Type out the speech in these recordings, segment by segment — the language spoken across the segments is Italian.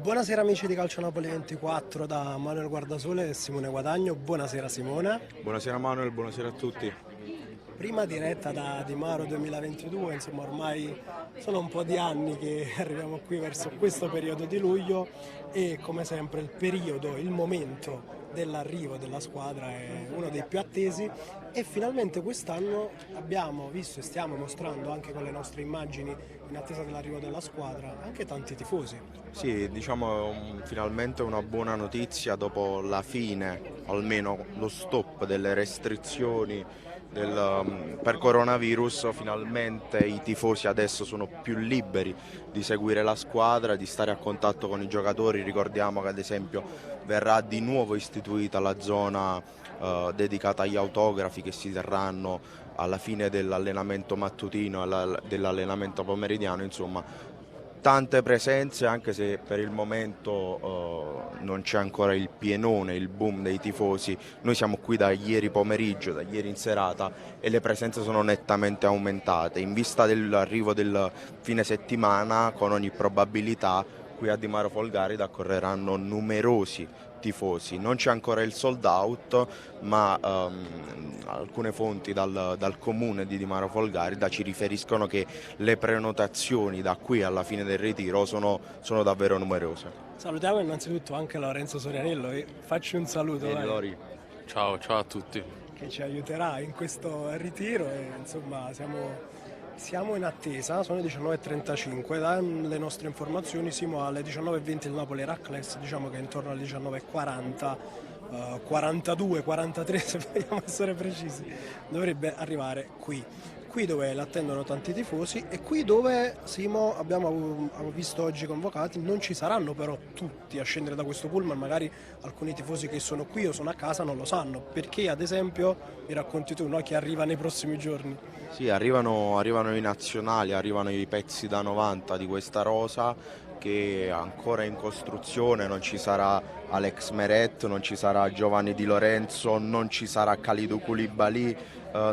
Buonasera amici di Calcio Napoli 24 da Manuel Guardasole e Simone Guadagno. Buonasera Simone. Buonasera Manuel, buonasera a tutti. Prima diretta da Di Maro 2022, insomma ormai sono un po' di anni che arriviamo qui verso questo periodo di luglio e come sempre il momento dell'arrivo della squadra è uno dei più attesi e finalmente quest'anno abbiamo visto e stiamo mostrando anche con le nostre immagini in attesa dell'arrivo della squadra anche tanti tifosi. Sì, diciamo finalmente una buona notizia dopo la fine, almeno lo stop delle restrizioni per coronavirus. Finalmente i tifosi adesso sono più liberi di seguire la squadra, di stare a contatto con i giocatori. Ricordiamo che ad esempio verrà di nuovo istituita la zona dedicata agli autografi che si terranno alla fine dell'allenamento mattutino e dell'allenamento pomeridiano, insomma tante presenze, anche se per il momento non c'è ancora il pienone, il boom dei tifosi. Noi siamo qui da ieri pomeriggio, da ieri in serata, e le presenze sono nettamente aumentate. In vista dell'arrivo del fine settimana, con ogni probabilità, qui a Di Maro Folgari accorreranno numerosi tifosi. Non c'è ancora il sold out, ma alcune fonti dal comune di Maro Folgarida ci riferiscono che le prenotazioni da qui alla fine del ritiro sono davvero numerose. Salutiamo innanzitutto anche Lorenzo Sorianello e facci un saluto Ciao a tutti. che ci aiuterà in questo ritiro e insomma siamo in attesa, sono le 19.35, dalle nostre informazioni siamo alle 19.20 il Napoli Raclès, diciamo che intorno alle 19.40, 42, 43 se vogliamo essere precisi, dovrebbe arrivare qui dove l'attendono tanti tifosi e qui dove Simo abbiamo visto oggi convocati, non ci saranno però tutti a scendere da questo pullman, magari alcuni tifosi che sono qui o sono a casa non lo sanno, perché ad esempio mi racconti tu, no, chi arriva nei prossimi giorni? Sì, arrivano i nazionali, arrivano i pezzi da 90 di questa rosa che è ancora in costruzione. Non ci sarà Alex Meret, non ci sarà Giovanni Di Lorenzo, non ci sarà Kalidou Koulibaly,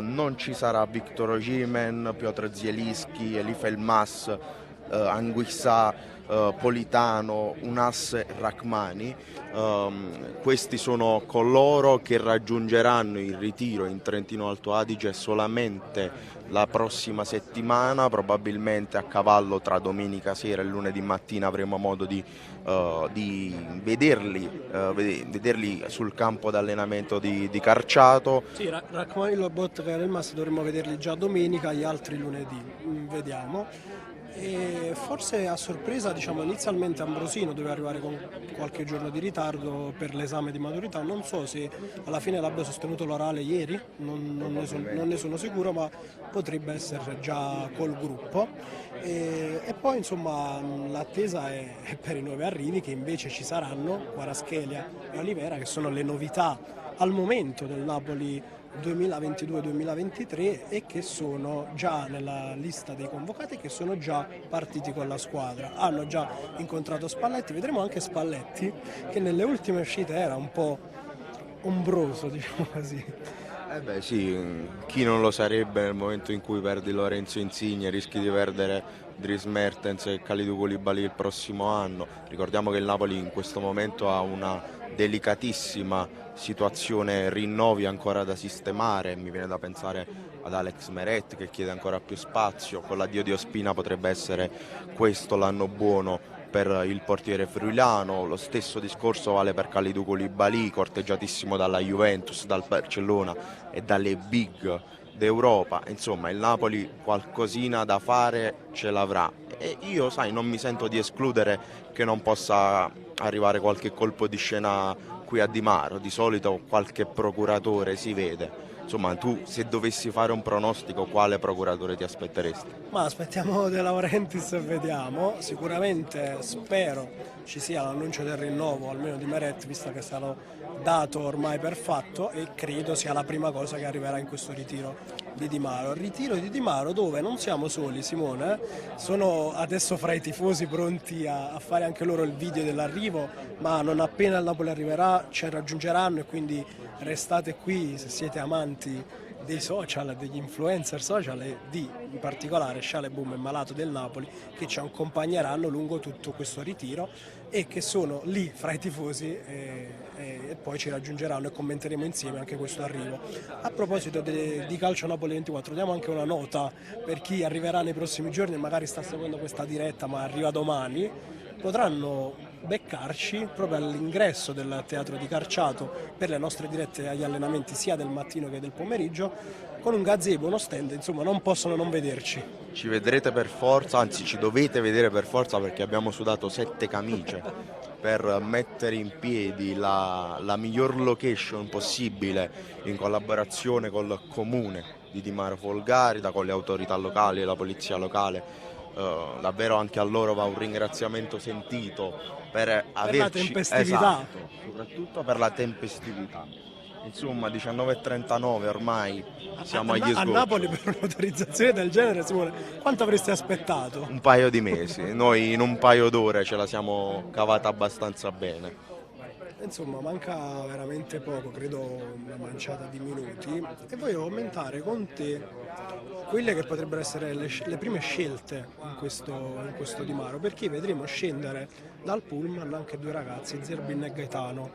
non ci sarà Victor Osimhen, Piotr Zielinski, Elif Elmas, Anguissa, Politano, Unas Rachmani. Questi sono coloro che raggiungeranno il ritiro in Trentino Alto Adige solamente la prossima settimana, probabilmente a cavallo tra domenica sera e lunedì mattina avremo modo di vederli sul campo d'allenamento di Carciato. Sì, Rachmani, Lobot e Elmas dovremmo vederli già domenica, gli altri lunedì, vediamo. E forse a sorpresa, diciamo, inizialmente Ambrosino doveva arrivare con qualche giorno di ritardo per l'esame di maturità, non so se alla fine l'abbia sostenuto l'orale ieri, non ne sono sicuro, ma potrebbe essere già col gruppo e poi insomma l'attesa è per i nuovi arrivi che invece ci saranno, Kvaratskhelia e Olivera, che sono le novità al momento del Napoli 2022-2023 e che sono già nella lista dei convocati, che sono già partiti con la squadra, hanno già incontrato Spalletti, vedremo anche Spalletti che nelle ultime uscite era un po' ombroso, diciamo così. Eh beh sì, chi non lo sarebbe nel momento in cui perdi Lorenzo Insigne, rischi di perdere Dries Mertens e Kalidou Koulibaly il prossimo anno. Ricordiamo che il Napoli in questo momento ha una delicatissima situazione rinnovi ancora da sistemare, mi viene da pensare ad Alex Meret che chiede ancora più spazio. Con l'addio di Ospina potrebbe essere questo l'anno buono per il portiere friulano. Lo stesso discorso vale per Kalidou Koulibaly, corteggiatissimo dalla Juventus, dal Barcellona e dalle big d'Europa. Insomma, il Napoli qualcosina da fare ce l'avrà e io, sai, non mi sento di escludere che non possa arrivare qualche colpo di scena qui a Di Maro. Di solito qualche procuratore si vede. Insomma, tu se dovessi fare un pronostico, quale procuratore ti aspetteresti? Ma aspettiamo De Laurentiis e vediamo, sicuramente spero ci sia l'annuncio del rinnovo almeno di Meret, visto che è stato dato ormai per fatto, e credo sia la prima cosa che arriverà in questo ritiro di Di Maro. Il ritiro di Di Maro dove non siamo soli, Simone, sono adesso fra i tifosi pronti a fare anche loro il video dell'arrivo, ma non appena il Napoli arriverà ci raggiungeranno e quindi restate qui se siete amanti dei social, degli influencer social e di in particolare Scialeboum e Malato del Napoli, che ci accompagneranno lungo tutto questo ritiro e che sono lì fra i tifosi e poi ci raggiungeranno e commenteremo insieme anche questo arrivo. A proposito di Calcio Napoli 24, diamo anche una nota per chi arriverà nei prossimi giorni e magari sta seguendo questa diretta ma arriva domani, potranno beccarci proprio all'ingresso del Teatro di Carciato per le nostre dirette agli allenamenti sia del mattino che del pomeriggio con un gazebo, uno stand, insomma non possono non vederci. Ci vedrete per forza, anzi ci dovete vedere per forza perché abbiamo sudato 7 camicie per mettere in piedi la miglior location possibile in collaborazione col comune di Dimaro Folgarida, con le autorità locali e la polizia locale. Davvero anche a loro va un ringraziamento sentito per averci, la tempestività. esatto, soprattutto per la tempestività. Insomma, 19:39 ormai siamo agli A sgoccioli. Napoli per un'autorizzazione del genere, Simone, quanto avresti aspettato? Un paio di mesi, noi in un paio d'ore ce la siamo cavata abbastanza bene. Insomma, manca veramente poco, credo una manciata di minuti, e voglio commentare con te quelle che potrebbero essere le prime scelte in questo Dimaro, perché vedremo scendere dal pullman anche due ragazzi, Zerbin e Gaetano,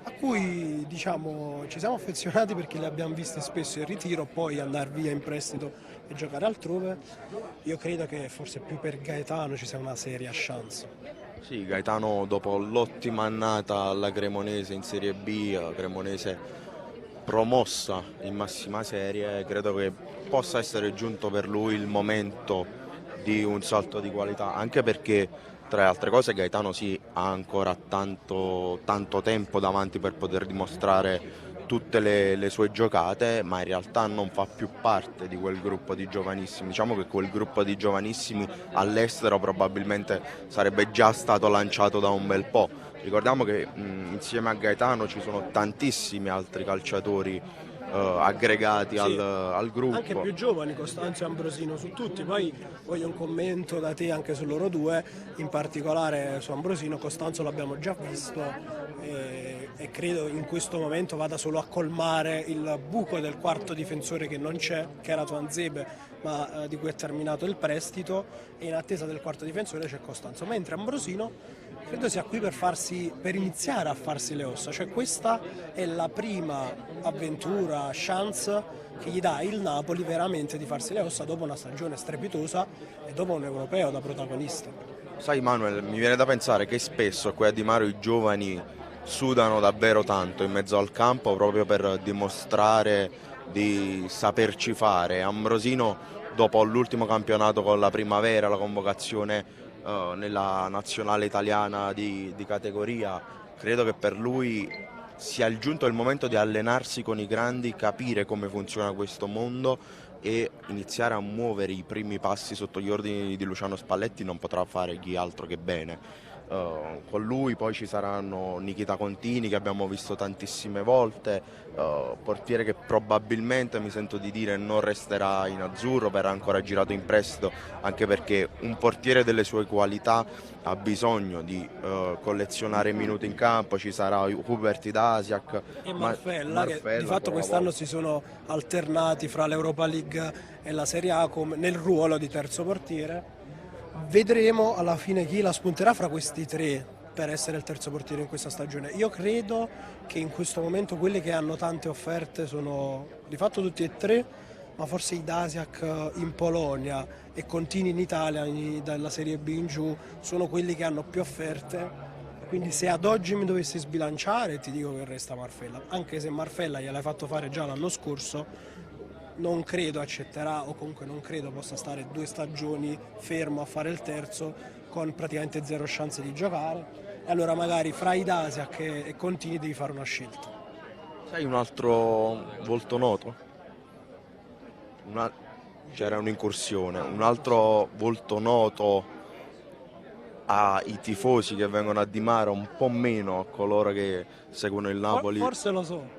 a cui diciamo ci siamo affezionati perché li abbiamo visti spesso in ritiro, poi andare via in prestito e giocare altrove. Io credo che forse più per Gaetano ci sia una seria chance. Sì, Gaetano dopo l'ottima annata alla Cremonese in Serie B, Cremonese promossa in massima serie, credo che possa essere giunto per lui il momento di un salto di qualità, anche perché tra le altre cose Gaetano sì ha ancora tanto tempo davanti per poter dimostrare tutte le sue giocate, ma in realtà non fa più parte di quel gruppo di giovanissimi. Diciamo che quel gruppo di giovanissimi all'estero probabilmente sarebbe già stato lanciato da un bel po'. Ricordiamo che insieme a Gaetano ci sono tantissimi altri calciatori aggregati Sì, al gruppo. anche più giovani, Costanzo e Ambrosino su tutti. Poi voglio un commento da te anche su loro due, in particolare su Ambrosino. Costanzo l'abbiamo già visto e credo in questo momento vada solo a colmare il buco del quarto difensore che non c'è, che era Tuanzebe, ma di cui è terminato il prestito, e in attesa del quarto difensore c'è Costanzo, mentre Ambrosino credo sia qui per iniziare a farsi le ossa, cioè questa è la prima avventura, chance che gli dà il Napoli veramente di farsi le ossa dopo una stagione strepitosa e dopo un europeo da protagonista. Sai Manuel, mi viene da pensare che spesso qui a Dimaro i giovani sudano davvero tanto in mezzo al campo proprio per dimostrare di saperci fare. Ambrosino dopo l'ultimo campionato con la Primavera, la convocazione nella nazionale italiana di categoria, credo che per lui sia giunto il momento di allenarsi con i grandi, capire come funziona questo mondo e iniziare a muovere i primi passi sotto gli ordini di Luciano Spalletti. Non potrà fare chi altro che bene. Con lui poi ci saranno Nikita Contini, che abbiamo visto tantissime volte, portiere che probabilmente, mi sento di dire, non resterà in azzurro, verrà ancora girato in prestito, anche perché un portiere delle sue qualità ha bisogno di collezionare minuti in campo. Ci sarà Hubert Dasiak E Marfella, che di fatto quest'anno si sono alternati fra l'Europa League e la Serie A nel ruolo di terzo portiere. Vedremo alla fine chi la spunterà fra questi tre per essere il terzo portiere in questa stagione. Io credo che in questo momento quelli che hanno tante offerte sono di fatto tutti e tre, ma forse i Dasiak in Polonia e Contini in Italia dalla Serie B in giù sono quelli che hanno più offerte. Quindi se ad oggi mi dovessi sbilanciare ti dico che resta Marfella, anche se Marfella gliel'hai fatto fare già l'anno scorso, non credo accetterà, o comunque non credo possa stare 2 stagioni fermo a fare il terzo con praticamente zero chance di giocare. E allora magari fra i Dasiak e Contini devi fare una scelta. Sai un altro volto noto? C'era un'incursione, un altro volto noto ai tifosi che vengono a Dimaro, un po' meno a coloro che seguono il Napoli. Forse lo so.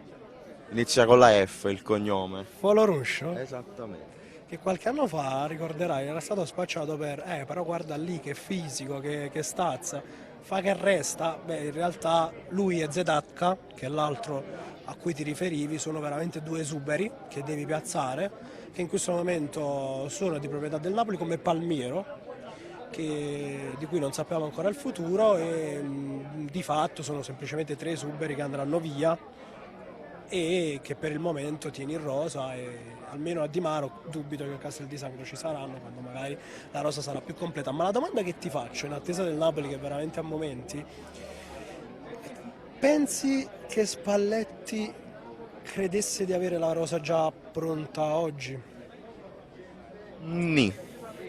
Inizia con la F il cognome. Foloruscio? Esattamente. Che qualche anno fa, ricorderai, era stato spacciato però guarda lì che fisico, che stazza, fa che resta. Beh, in realtà lui e Zedatka, che è l'altro a cui ti riferivi sono veramente due esuberi che devi piazzare, che in questo momento sono di proprietà del Napoli, come Palmiero, di cui non sappiamo ancora il futuro, e di fatto sono semplicemente 3 esuberi che andranno via e che per il momento tieni in rosa, e almeno a Di Maro dubito che a Castel di Sangro ci saranno quando magari la rosa sarà più completa. Ma la domanda che ti faccio, in attesa del Napoli che veramente a momenti, pensi che Spalletti credesse di avere la rosa già pronta oggi? Nì,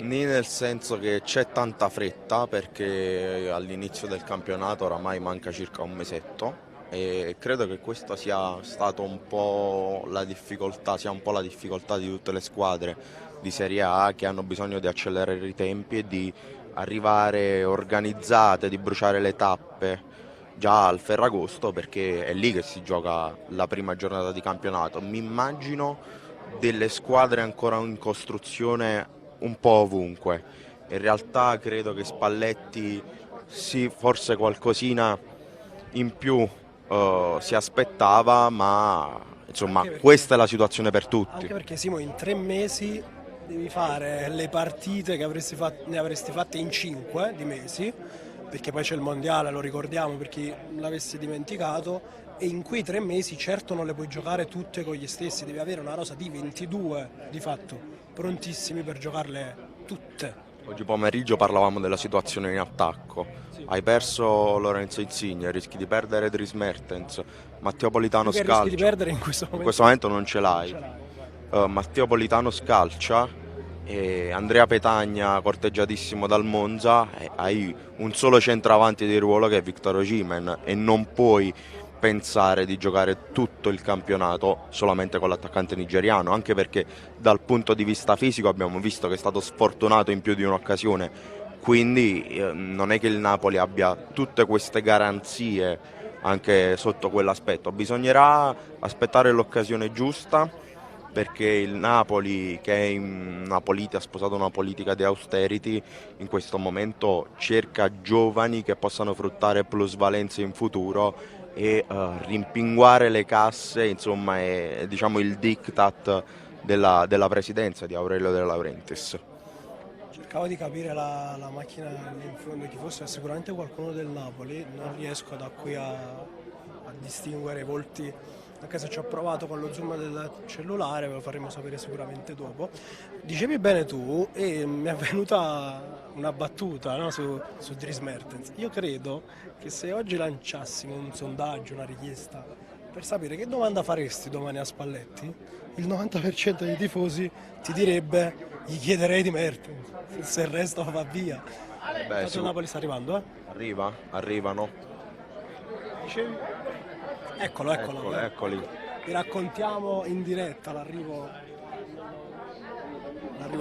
nel senso che c'è tanta fretta perché all'inizio del campionato oramai manca circa un mesetto e credo che questa sia stato un po' la difficoltà, di tutte le squadre di Serie A che hanno bisogno di accelerare i tempi e di arrivare organizzate, di bruciare le tappe già al Ferragosto, perché è lì che si gioca la prima giornata di campionato. Mi immagino delle squadre ancora in costruzione un po' ovunque. In realtà credo che Spalletti sì, forse qualcosina in più si aspettava, ma insomma questa è la situazione per tutti. Anche perché Simo, in 3 mesi devi fare le partite che ne avresti fatte in 5 di mesi, perché poi c'è il mondiale, lo ricordiamo per chi l'avesse dimenticato, e in quei 3 mesi certo non le puoi giocare tutte con gli stessi, devi avere una rosa di 22 di fatto prontissimi per giocarle tutte. Oggi pomeriggio parlavamo della situazione in attacco. Hai perso Lorenzo Insigne, rischi di perdere Dries Mertens, Matteo Politano scalcia. Rischi di perdere in questo momento. In questo momento non ce l'hai. Matteo Politano scalcia e Andrea Petagna corteggiatissimo dal Monza, hai un solo centravanti di ruolo che è Victor Osimhen e non puoi pensare di giocare tutto il campionato solamente con l'attaccante nigeriano, anche perché dal punto di vista fisico abbiamo visto che è stato sfortunato in più di un'occasione, quindi non è che il Napoli abbia tutte queste garanzie anche sotto quell'aspetto. Bisognerà aspettare l'occasione giusta, perché il Napoli, che ha sposato una politica di austerity, in questo momento cerca giovani che possano fruttare plusvalenze in futuro e rimpinguare le casse, insomma è diciamo il diktat della presidenza di Aurelio De Laurentiis. Cercavo di capire la macchina in fondo chi fosse, sicuramente qualcuno del Napoli, non riesco da qui a distinguere i volti, anche se ci ho provato con lo zoom del cellulare, ve lo faremo sapere sicuramente dopo. Dicevi bene tu, e mi è venuta una battuta, no, su Dries Mertens. Io credo che se oggi lanciassimo un sondaggio, una richiesta, per sapere che domanda faresti domani a Spalletti, il 90% dei tifosi ti direbbe: gli chiederei di Mertens, se il resto va via. Beh, Il Napoli sta arrivando, Arrivano. Dicevi? Eccolo. Eccoli. Vi raccontiamo in diretta l'arrivo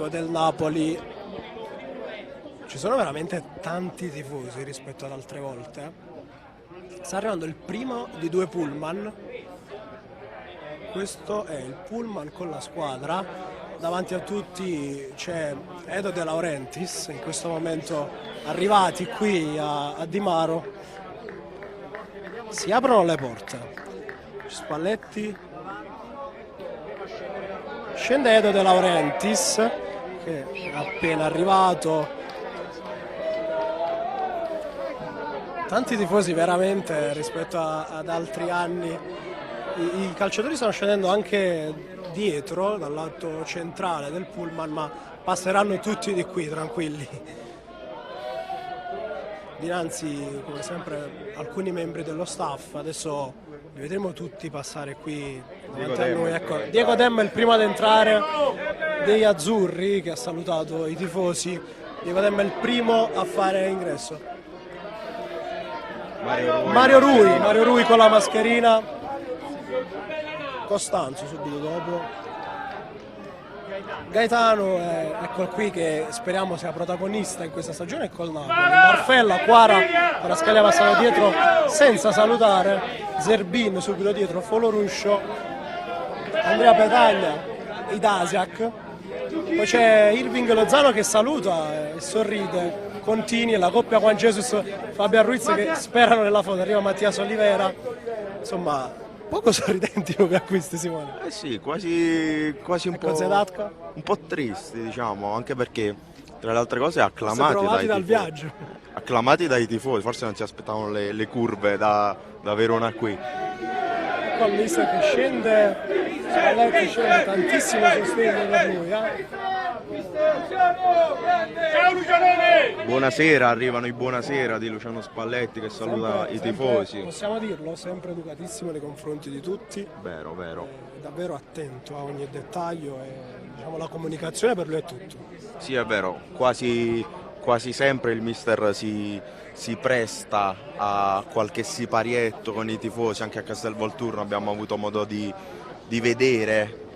del Napoli. Ci sono veramente tanti tifosi rispetto ad altre volte. Sta arrivando il primo di 2 pullman. Questo è il pullman con la squadra. Davanti a tutti c'è Edo De Laurentiis, in questo momento arrivati qui a Di Maro. Si aprono le porte. Spalletti, scende Edo De Laurentiis che è appena arrivato. Tanti tifosi veramente rispetto ad altri anni. I calciatori stanno scendendo anche dietro dal lato centrale del pullman, ma passeranno tutti di qui tranquilli. Dinanzi, come sempre, alcuni membri dello staff. Adesso li vedremo tutti passare qui davanti a noi. Ecco, Diego Demma è il primo ad entrare degli azzurri, che ha salutato i tifosi. Diego Demma è il primo a fare ingresso. Mario Rui con la mascherina. Costanzo subito dopo. Gaetano è ecco qui, che speriamo sia protagonista in questa stagione col Napoli. Marfella, Quara, Rascalia passano dietro senza salutare. Zerbin subito dietro, Foloruscio, Andrea Petagna, Idasiak. Poi c'è Irving Lozano che saluta e sorride. Contini, la coppia Juan Jesus, Fabian Ruiz che sperano nella foto. Arriva Mattias Olivera. Insomma, Poco sorridenti come acquisti, Simone. Eh sì, quasi un po', Consideratco? un po' tristi, diciamo, anche perché tra le altre cose Forse provati dal viaggio. acclamati dai tifosi, forse non si aspettavano le curve da Verona qui. Ecco il mister che scende, Spalletti scende, tantissimo sostegno per lui. Buonasera, arrivano i buonasera di Luciano Spalletti che saluta i tifosi. Possiamo dirlo, sempre educatissimo nei confronti di tutti. Vero, vero. Davvero attento a ogni dettaglio e diciamo, la comunicazione per lui è tutto. Sì, è vero, quasi sempre il mister si presta a qualche siparietto con i tifosi, anche a Castelvolturno abbiamo avuto modo di vedere,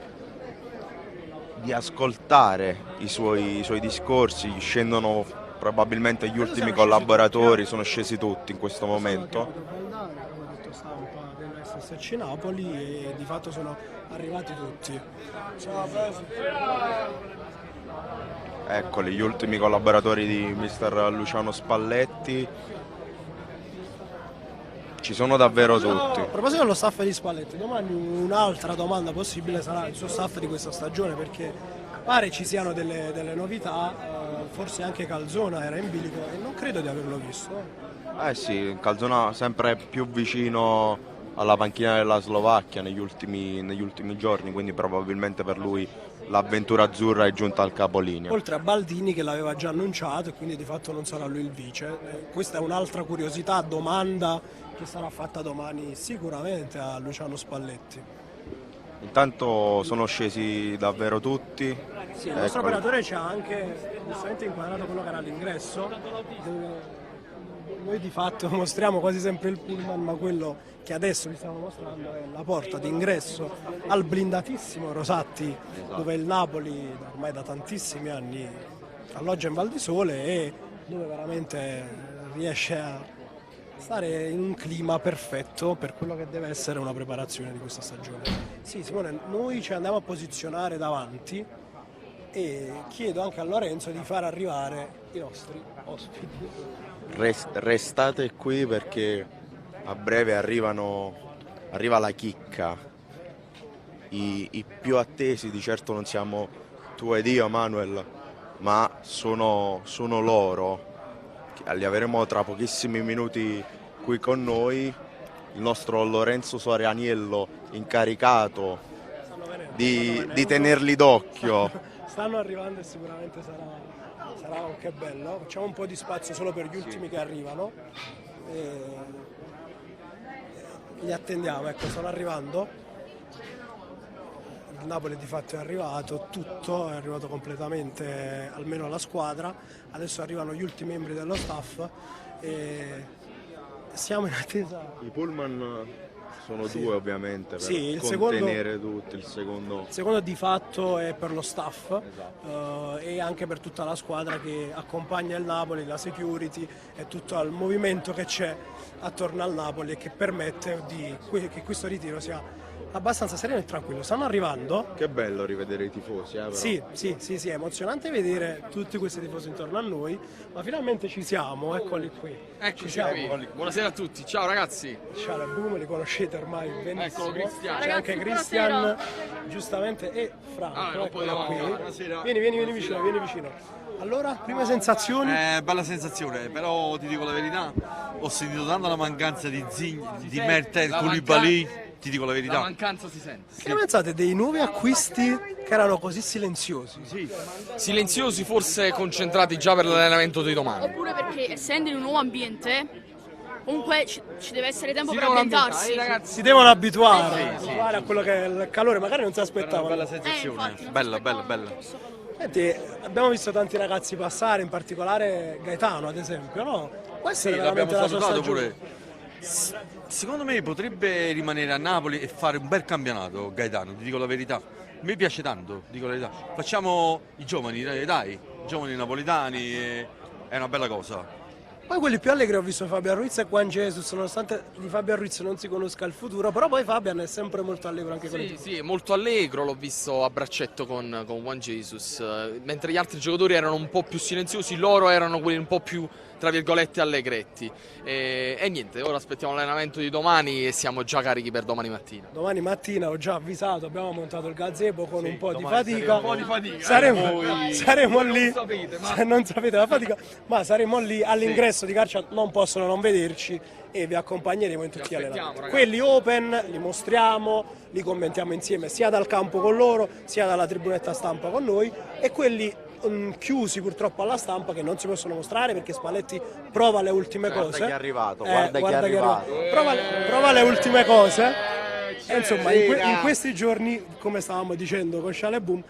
di ascoltare i suoi discorsi, scendono probabilmente gli ultimi collaboratori, sono scesi tutti in questo momento. Come ha detto stampa dell'SSC Napoli e di fatto sono arrivati tutti. Eccoli gli ultimi collaboratori di mister Luciano Spalletti. Ci sono davvero tutti. A proposito dello staff di Spalletti, domani un'altra domanda possibile sarà il suo staff di questa stagione, perché pare ci siano delle novità, forse anche Calzona era in bilico e non credo di averlo visto. Eh sì, Calzona sempre più vicino alla panchina della Slovacchia negli ultimi giorni, quindi probabilmente per lui l'avventura azzurra è giunta al capolinea. Oltre a Baldini che l'aveva già annunciato e quindi di fatto non sarà lui il vice. Questa è un'altra curiosità, domanda che sarà fatta domani sicuramente a Luciano Spalletti. Intanto sono scesi davvero tutti. Sì, il nostro operatore ci ha anche giustamente inquadrato quello che era l'ingresso, dove noi di fatto mostriamo quasi sempre il pullman, ma quello che adesso vi stiamo mostrando è la porta d'ingresso al blindatissimo Rosatti, dove il Napoli ormai da tantissimi anni alloggia in Val di Sole e dove veramente riesce a stare in un clima perfetto per quello che deve essere una preparazione di questa stagione. Sì, Simone, noi ci andiamo a posizionare davanti e chiedo anche a Lorenzo di far arrivare i nostri ospiti. Restate qui perché a breve arriva la chicca. I più attesi di certo non siamo tu ed io, Manuel, ma sono loro. Li avremo tra pochissimi minuti qui con noi. Il nostro Lorenzo Sorianiello incaricato di tenerli d'occhio. Stanno arrivando e sicuramente sarà anche bello. Facciamo un po' di spazio solo per gli ultimi che arrivano. Li attendiamo, ecco, stanno arrivando. Il Napoli di fatto è arrivato, tutto è arrivato completamente, almeno la squadra. Adesso arrivano gli ultimi membri dello staff e siamo in attesa. I pullman sono due ovviamente per il contenere tutti. Il secondo di fatto è per lo staff, e anche per tutta la squadra che accompagna il Napoli, la security e tutto il movimento che c'è attorno al Napoli e che permette che questo ritiro sia abbastanza sereno e tranquillo. Stanno arrivando. Che bello rivedere i tifosi, però. Sì, è emozionante vedere tutti questi tifosi intorno a noi, ma finalmente ci siamo, eccoli qui. Eccoci qui. Buonasera a tutti, ciao ragazzi. Ciao al Boom, li conoscete ormai benissimo. Eccolo Cristian. C'è anche Cristian, giustamente, e Franco, eccolo qui. Buonasera. Vieni vicino. Allora, prime sensazioni? Bella sensazione, però ti dico la verità, ho sentito tanto la mancanza di Mertens, Koulibaly, ti dico la verità. La mancanza si sente. Che ne pensate dei nuovi acquisti che erano così silenziosi? Silenziosi, forse concentrati già per l'allenamento di domani. Oppure perché essendo in un nuovo ambiente, comunque ci deve essere tempo Si per devono ambientarsi. ambientare, ragazzi. Si devono abituare a quello che è il calore, magari non si aspettavano. Bella sensazione, Infatti, non bella. Senti, abbiamo visto tanti ragazzi passare, in particolare Gaetano ad esempio, no? Può essere Sì, veramente l'abbiamo la sua salutato stagione. pure. Secondo me potrebbe rimanere a Napoli e fare un bel campionato, Gaetano, ti dico la verità. Mi piace tanto, dico la verità. Facciamo i giovani, dai, i giovani napoletani, è una bella cosa. Poi quelli più allegri ho visto Fabian Ruiz e Juan Jesus, nonostante di Fabian Ruiz non si conosca il futuro, però poi Fabian è sempre molto allegro anche con Sì, il sì, molto allegro, l'ho visto a braccetto con Juan Jesus, mentre gli altri giocatori erano un po' più silenziosi, loro erano quelli un po' più, tra virgolette, allegretti. E niente, ora aspettiamo l'allenamento di domani e siamo già carichi per domani mattina. Domani mattina ho già avvisato, abbiamo montato il gazebo con un po' di domani fatica. saremo- un po' di fatica, Saremo voi lì, non sapete, ma- se non sapete la fatica, ma saremo lì all'ingresso di Carcia, non possono non vederci e vi accompagneremo in tutti gli aspettiamo, allenamenti. ragazzi. Quelli open li mostriamo, li commentiamo insieme sia dal campo con loro, sia dalla tribunetta stampa con noi, e quelli chiusi purtroppo alla stampa che non si possono mostrare perché Spalletti prova le ultime cose. chi è arrivato, guarda chi è arrivato. Prova le ultime cose. E insomma, in questi giorni, come stavamo dicendo con Sciale Boom,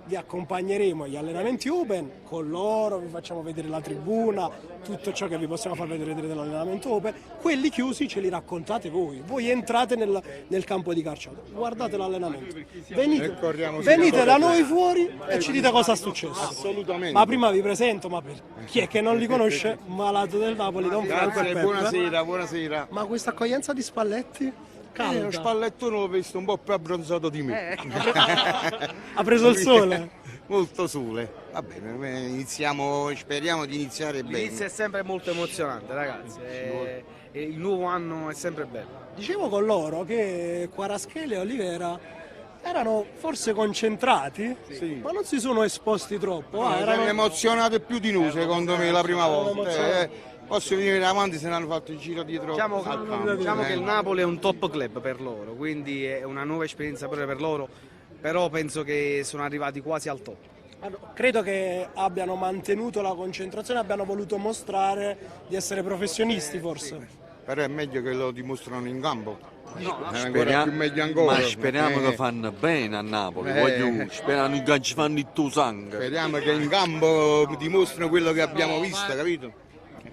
vi accompagneremo agli allenamenti open con loro, vi facciamo vedere la tribuna, tutto ciò che vi possiamo far vedere dell'allenamento open. Quelli chiusi ce li raccontate voi entrate nel campo di calcio, guardate l'allenamento, venite da noi fuori e ci dite cosa è successo. Assolutamente. Ma prima vi presento, ma per chi è che non li conosce, malato del Napoli, Don Franco e Grazie, Peppe. buonasera, buonasera. Ma questa accoglienza di Spalletti? Lo Calda. spallettone l'ho visto un po' più abbronzato di me. Ha preso il sole? Molto sole. Va bene, iniziamo, speriamo di iniziare bene. L'inizio è sempre molto emozionante, ragazzi. E il nuovo anno è sempre bello. Dicevo con loro che Kvaratskhelia e Olivera erano forse concentrati, ma non si sono esposti troppo. Erano emozionati più di noi, secondo me, la prima volta. emozionati. Posso venire avanti se ne hanno fatto il giro dietro Diciamo, al campo. diciamo che il Napoli è un top club per loro, quindi è una nuova esperienza pure per loro, però penso che sono arrivati quasi al top. Credo che abbiano mantenuto la concentrazione, abbiano voluto mostrare di essere professionisti forse. Però è meglio che lo dimostrano in campo. È ancora Speriamo- più meglio ancora. Ma speriamo che fanno bene a Napoli, sperano che ci fanno il tuo sangue. Speriamo che in campo dimostrino quello che abbiamo visto, capito?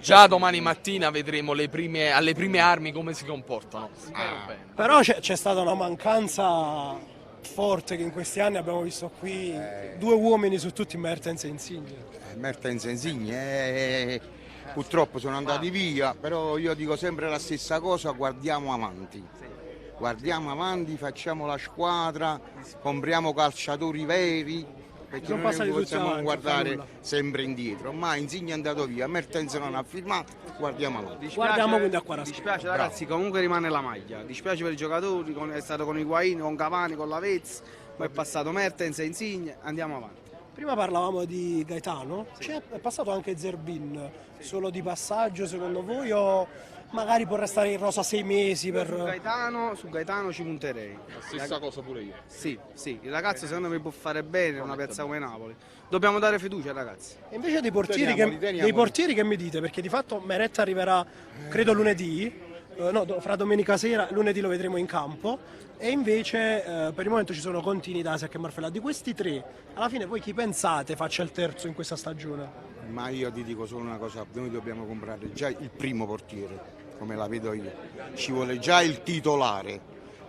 Già domani mattina vedremo alle prime armi come si comportano. Spero bene. Però c'è stata una mancanza forte che in questi anni abbiamo visto qui, due uomini su tutti, Mertens e Insigne. Mertens e Insigne purtroppo sono andati via, però io dico sempre la stessa cosa, guardiamo avanti. Guardiamo avanti, facciamo la squadra, compriamo calciatori veri, perché Sono non passati tutti possiamo avanti, guardare nulla. sempre indietro. Ma Insigne è andato via, Mertens non ha firmato, guardiamo avanti. Guardiamo quindi a Kvaratskhelia. Dispiace ragazzi, comunque rimane la maglia. Dispiace per i giocatori, è stato con Higuain, con Cavani, con Lavezzi, poi è passato Mertens e Insigne, andiamo avanti. Prima parlavamo di Gaetano, è passato anche Zerbin, solo di passaggio secondo voi o magari può restare in rosa 6 mesi Su per... Gaetano ci punterei. Stessa cosa pure io. Sì, il ragazzo secondo me può fare bene in una piazza come Napoli. Dobbiamo dare fiducia ai ragazzi. E invece dei portieri, Teniamoli. dei portieri che mi dite? Perché di fatto Meretta arriverà credo lunedì, fra domenica sera, lunedì lo vedremo in campo, e invece per il momento ci sono Contini, Dasiak e Marfella. Di questi tre, alla fine voi chi pensate faccia il terzo in questa stagione? Ma io ti dico solo una cosa, noi dobbiamo comprare già il primo portiere, come la vedo io. Ci vuole già il titolare,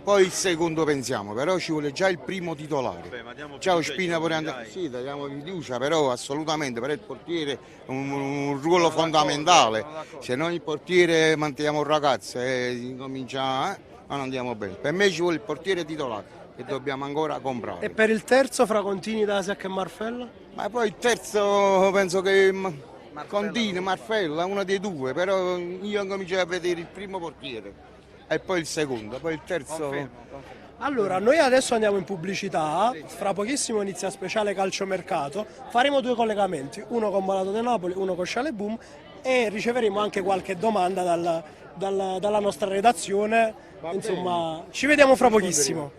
poi il secondo pensiamo, però ci vuole già il primo titolare. Ciao Spina pure andare. Sì, diamo fiducia, però assolutamente per il portiere è un ruolo fondamentale. Se noi il portiere manteniamo un ragazzo e comincia non andiamo bene. Per me ci vuole il portiere titolare che dobbiamo ancora E comprare. per il terzo fra Contini, Dasiak e Marfella? Ma poi il terzo penso che Contini, Marfella, uno dei due, però io comincio a vedere il primo portiere e poi il secondo, poi il terzo. Allora, noi adesso andiamo in pubblicità, fra pochissimo inizia speciale calciomercato, faremo due collegamenti, uno con Malato del Napoli, uno con Sciale Boom, e riceveremo anche qualche domanda dalla nostra redazione. Insomma, ci vediamo fra pochissimo.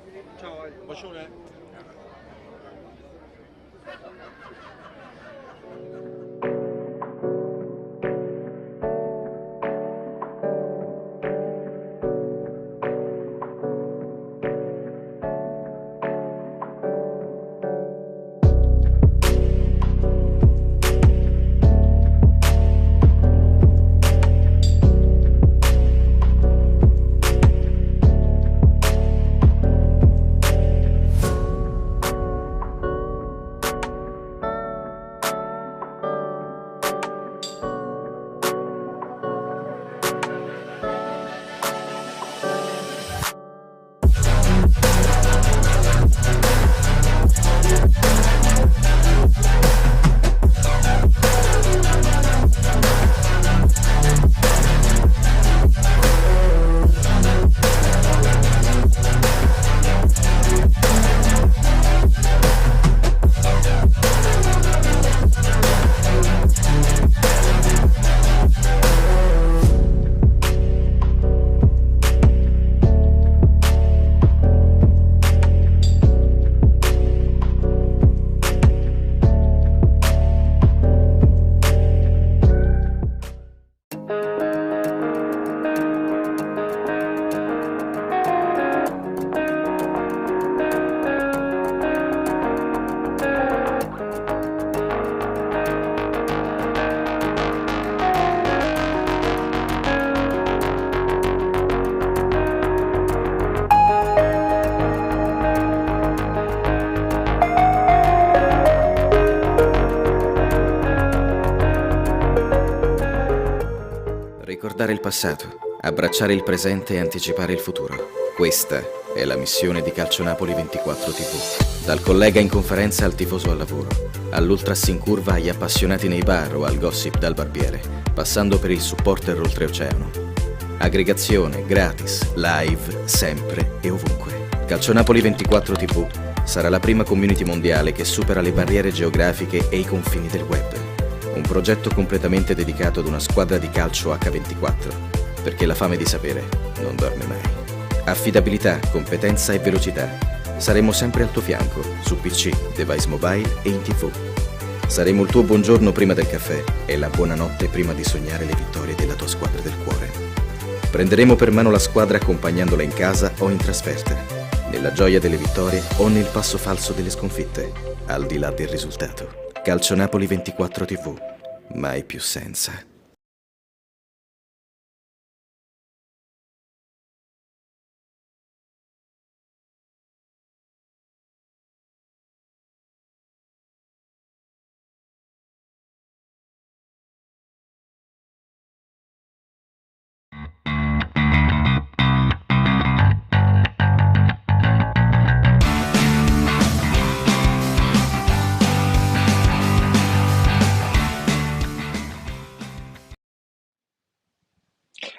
ricordare il passato, abbracciare il presente e anticipare il futuro. Questa è la missione di Calcio Napoli 24 TV. Dal collega in conferenza al tifoso al lavoro, all'ultras in curva agli appassionati nei bar o al gossip dal barbiere, passando per il supporter oltreoceano. Aggregazione, gratis, live, sempre e ovunque. Calcio Napoli 24 TV sarà la prima community mondiale che supera le barriere geografiche e i confini del web. Un progetto completamente dedicato ad una squadra di calcio H24, perché la fame di sapere non dorme mai. Affidabilità, competenza e velocità. Saremo sempre al tuo fianco, su PC, device mobile e in TV. Saremo il tuo buongiorno prima del caffè e la buonanotte prima di sognare le vittorie della tua squadra del cuore. Prenderemo per mano la squadra accompagnandola in casa o in trasferta, nella gioia delle vittorie o nel passo falso delle sconfitte, al di là del risultato. Calcio Napoli 24 TV, mai più senza.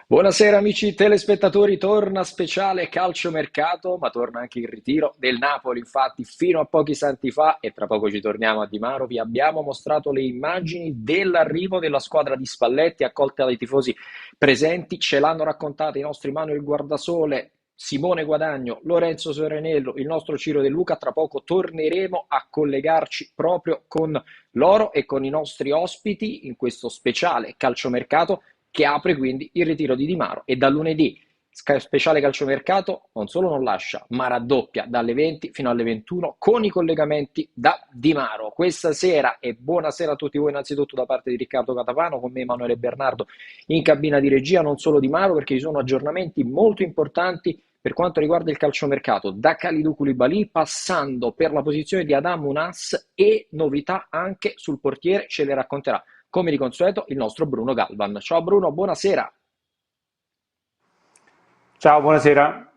Buonasera amici telespettatori, torna speciale calciomercato, ma torna anche il ritiro del Napoli. Infatti fino a pochi istanti fa, e tra poco ci torniamo a Di Maro, vi abbiamo mostrato le immagini dell'arrivo della squadra di Spalletti accolte dai tifosi presenti. Ce l'hanno raccontato i nostri Manuel Guardasole, Simone Guadagno, Lorenzo Serenello, il nostro Ciro De Luca. Tra poco torneremo a collegarci proprio con loro e con i nostri ospiti in questo speciale calciomercato che apre quindi il ritiro di Di Maro, e da lunedì speciale calciomercato non solo non lascia, ma raddoppia dalle 20 fino alle 21 con i collegamenti da Di Maro. Questa sera, e buonasera a tutti voi innanzitutto da parte di Riccardo Catapano, con me Emanuele Bernardo in cabina di regia, non solo Di Maro, perché ci sono aggiornamenti molto importanti per quanto riguarda il calciomercato, da Kalidou Koulibaly passando per la posizione di Adam Ounass, e novità anche sul portiere, ce le racconterà come di consueto il nostro Bruno Galvan. Ciao Bruno, buonasera. Ciao, buonasera.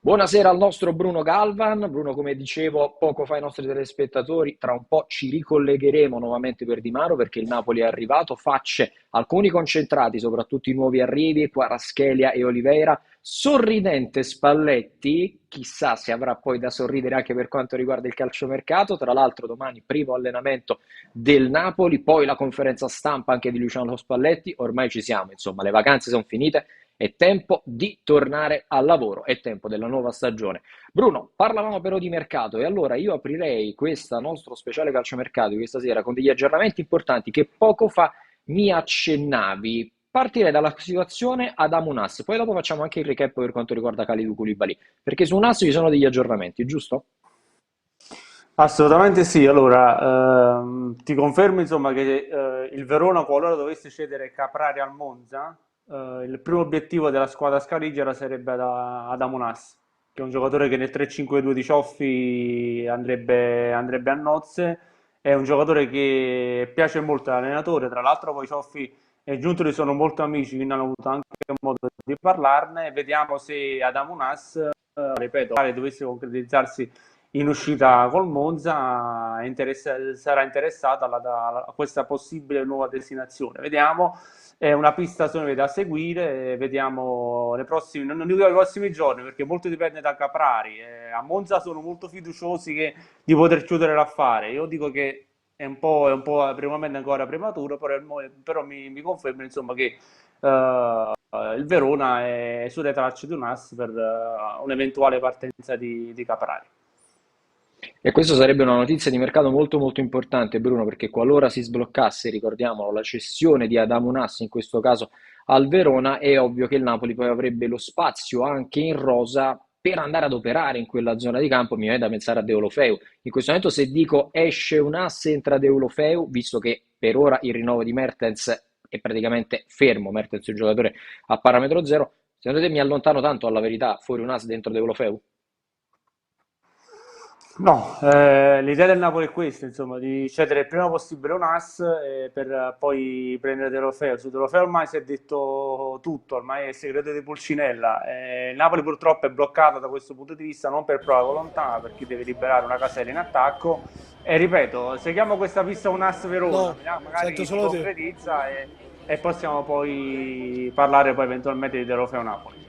Buonasera al nostro Bruno Galvan. Bruno, come dicevo poco fa ai nostri telespettatori, tra un po' ci ricollegheremo nuovamente per Di Maro, perché il Napoli è arrivato, facce alcuni concentrati, soprattutto i nuovi arrivi, Kvaratskhelia e Oliveira. Sorridente Spalletti, chissà se avrà poi da sorridere anche per quanto riguarda il calciomercato. Tra l'altro domani primo allenamento del Napoli, poi la conferenza stampa anche di Luciano Spalletti. Ormai ci siamo, insomma, le vacanze sono finite, è tempo di tornare al lavoro, è tempo della nuova stagione. Bruno, parlavamo però di mercato, e allora io aprirei questo nostro speciale calciomercato di questa sera con degli aggiornamenti importanti che poco fa mi accennavi. Partirei dalla situazione Adam Ounass, poi dopo facciamo anche il recap per quanto riguarda Kalidou Koulibaly, perché su Ounass ci sono degli aggiornamenti, giusto? Assolutamente sì. Allora, ti confermo insomma che il Verona, qualora dovesse cedere Caprari al Monza, il primo obiettivo della squadra scarigera sarebbe Adam Ounass, che è un giocatore che nel 3-5-2 di Cioffi andrebbe a nozze. È un giocatore che piace molto all'allenatore, tra l'altro poi Cioffi e Giuntoli sono molto amici, quindi hanno avuto anche modo di parlarne. Vediamo se Adam Ounass, ripeto, dovesse concretizzarsi in uscita col Monza, sarà interessato a questa possibile nuova destinazione. Vediamo, è una pista secondo me da seguire, vediamo non dico i prossimi giorni, perché molto dipende da Caprari. A Monza sono molto fiduciosi di poter chiudere l'affare. Io dico che è un po' per il momento ancora prematuro, però mi confermo insomma che il Verona è sulle tracce di Ounass per un'eventuale partenza di Caprari. E questo sarebbe una notizia di mercato molto molto importante, Bruno, perché qualora si sbloccasse, ricordiamolo, la cessione di Adam Ounass, in questo caso al Verona, è ovvio che il Napoli poi avrebbe lo spazio anche in rosa per andare ad operare in quella zona di campo. Mi viene da pensare a Deulofeu. In questo momento, se dico esce Ounass, entra Deulofeu, visto che per ora il rinnovo di Mertens è praticamente fermo, Mertens è un giocatore a parametro zero, secondo te mi allontano tanto alla verità fuori Ounass dentro Deulofeu? No, l'idea del Napoli è questa, insomma, di cedere il prima possibile un ass per poi prendere De Lofeo. Su De Lofeo ormai si è detto tutto, ormai è il segreto di Pulcinella. Il Napoli purtroppo è bloccato da questo punto di vista, non per propria volontà, ma perché deve liberare una casella in attacco. E ripeto, seguiamo questa pista un ass Verona, No, magari sento si solo te. concretizza e possiamo poi parlare poi eventualmente di De Lofeo Napoli.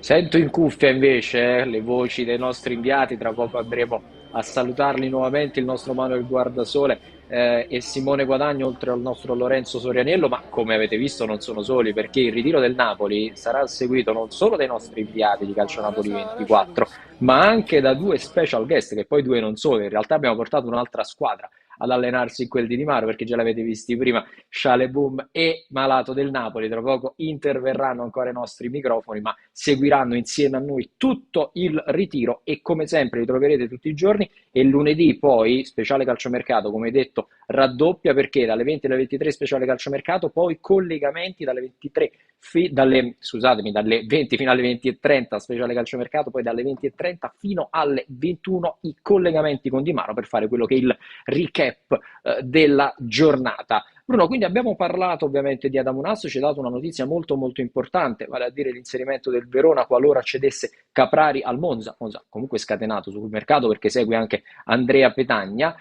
Sento in cuffia invece le voci dei nostri inviati, tra poco andremo a salutarli nuovamente, il nostro Manuel Guardasole e Simone Guadagno, oltre al nostro Lorenzo Sorianiello, ma come avete visto non sono soli, perché il ritiro del Napoli sarà seguito non solo dai nostri inviati di Calcio Napoli 24, ma anche da due special guest, che poi due non sono, in realtà abbiamo portato un'altra squadra ad allenarsi in quel di Di Maro, perché già l'avete visti prima, Scialeboom e Malato del Napoli. Tra poco interverranno ancora i nostri microfoni, ma seguiranno insieme a noi tutto il ritiro e come sempre li troverete tutti i giorni. E lunedì poi, speciale calciomercato, come detto, raddoppia, perché dalle 20 alle 23 speciale calciomercato, poi collegamenti dalle 23 dalle 20 fino alle 20:30 speciale calciomercato, poi dalle 20:30 fino alle 21 i collegamenti con Di Maro per fare quello che è il recap della giornata. Bruno, quindi abbiamo parlato ovviamente di Adamu Nasso, ci ha dato una notizia molto molto importante, vale a dire l'inserimento del Verona qualora cedesse Caprari al Monza. Monza comunque scatenato sul mercato perché segue anche Andrea Petagna.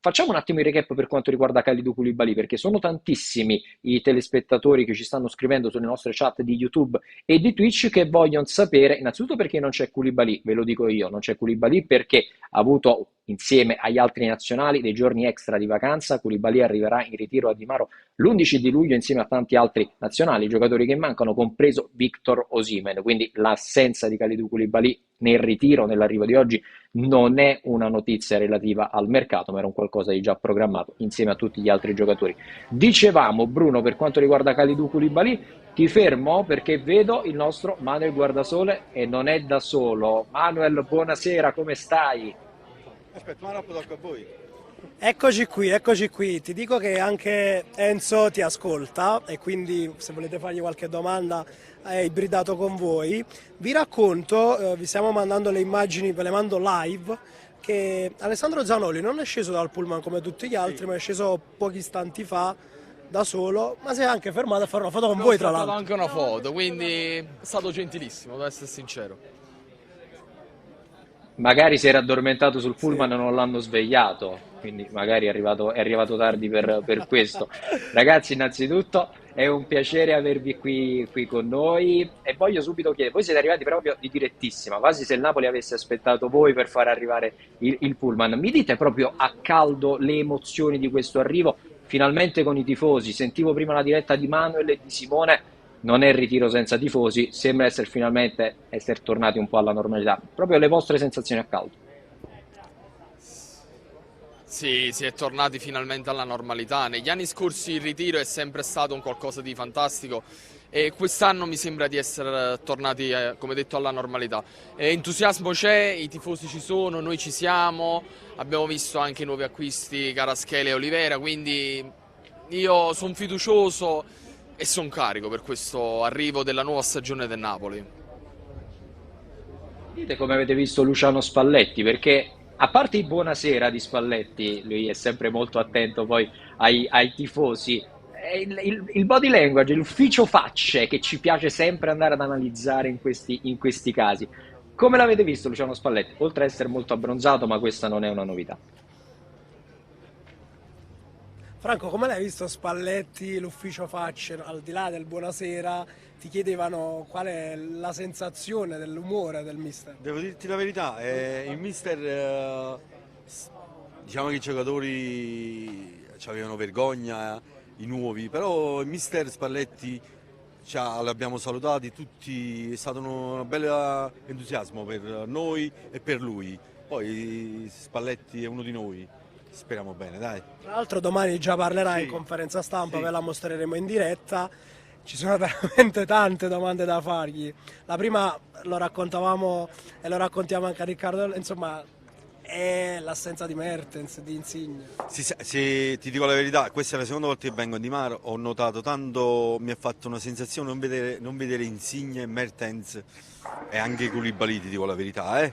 Facciamo un attimo il recap per quanto riguarda Kalidou Koulibaly, perché sono tantissimi i telespettatori che ci stanno scrivendo sulle nostre chat di YouTube e di Twitch che vogliono sapere innanzitutto perché non c'è Koulibaly, ve lo dico io, non c'è Koulibaly perché ha avuto insieme agli altri nazionali dei giorni extra di vacanza. Koulibaly arriverà in ritiro a Di Maro l'11 di luglio insieme a tanti altri nazionali, giocatori che mancano, compreso Victor Osimhen, quindi l'assenza di Kalidou Koulibaly nel ritiro, nell'arrivo di oggi, non è una notizia relativa al mercato, ma era un qualcosa di già programmato insieme a tutti gli altri giocatori. Dicevamo, Bruno, per quanto riguarda Kalidou Koulibaly, ti fermo perché vedo il nostro Manuel Guardasole e non è da solo. Manuel, buonasera, come stai? Aspetta, ma tocca a voi. Eccoci qui. Ti dico che anche Enzo ti ascolta e quindi se volete fargli qualche domanda è ibridato con voi. Vi racconto, vi stiamo mandando le immagini, ve le mando live, che Alessandro Zanoli non è sceso dal pullman come tutti gli altri, ma è sceso pochi istanti fa da solo, ma si è anche fermato a fare una foto con voi, tra Ho fatto l'altro. anche una foto, quindi è stato gentilissimo, devo essere sincero. Magari si era addormentato sul Sì. pullman e non l'hanno svegliato, quindi magari è arrivato tardi per questo. Ragazzi, innanzitutto è un piacere avervi qui con noi e voglio subito chiedere, voi siete arrivati proprio di direttissima, quasi se il Napoli avesse aspettato voi per far arrivare il pullman. Mi dite proprio a caldo le emozioni di questo arrivo, finalmente con i tifosi. Sentivo prima la diretta di Manuel e di Simone. Non è il ritiro senza tifosi, sembra finalmente essere tornati un po' alla normalità. Proprio le vostre sensazioni a caldo. Sì, si è tornati finalmente alla normalità. Negli anni scorsi il ritiro è sempre stato un qualcosa di fantastico e quest'anno mi sembra di essere tornati, come detto, alla normalità. Entusiasmo c'è, i tifosi ci sono, noi ci siamo, abbiamo visto anche i nuovi acquisti, Kvaratskhelia e Olivera, quindi io sono fiducioso e sono carico per questo arrivo della nuova stagione del Napoli. Dite come avete visto Luciano Spalletti, perché a parte il buonasera di Spalletti, lui è sempre molto attento poi ai tifosi, il body language, l'ufficio facce che ci piace sempre andare ad analizzare in questi casi. Come l'avete visto Luciano Spalletti? Oltre ad essere molto abbronzato, ma questa non è una novità. Franco, come l'hai visto Spalletti, l'ufficio facce, al di là del buonasera, ti chiedevano qual è la sensazione dell'umore del mister? Devo dirti la verità, il mister, diciamo che i giocatori avevano vergogna, i nuovi, però il mister Spalletti l'abbiamo salutati tutti, è stato un bel entusiasmo per noi e per lui. Poi Spalletti è uno di noi, speriamo bene, dai. Tra l'altro domani già parlerai Sì, in conferenza stampa, sì. ve la mostreremo in diretta. Ci sono veramente tante domande da fargli. La prima lo raccontavamo e lo raccontiamo anche a Riccardo, insomma, è l'assenza di Mertens, di Insigne. Se ti dico la verità, questa è la seconda volta che vengo a Di Maro, ho notato tanto, mi ha fatto una sensazione non vedere Insigne, Mertens e anche Koulibaly, ti dico la verità,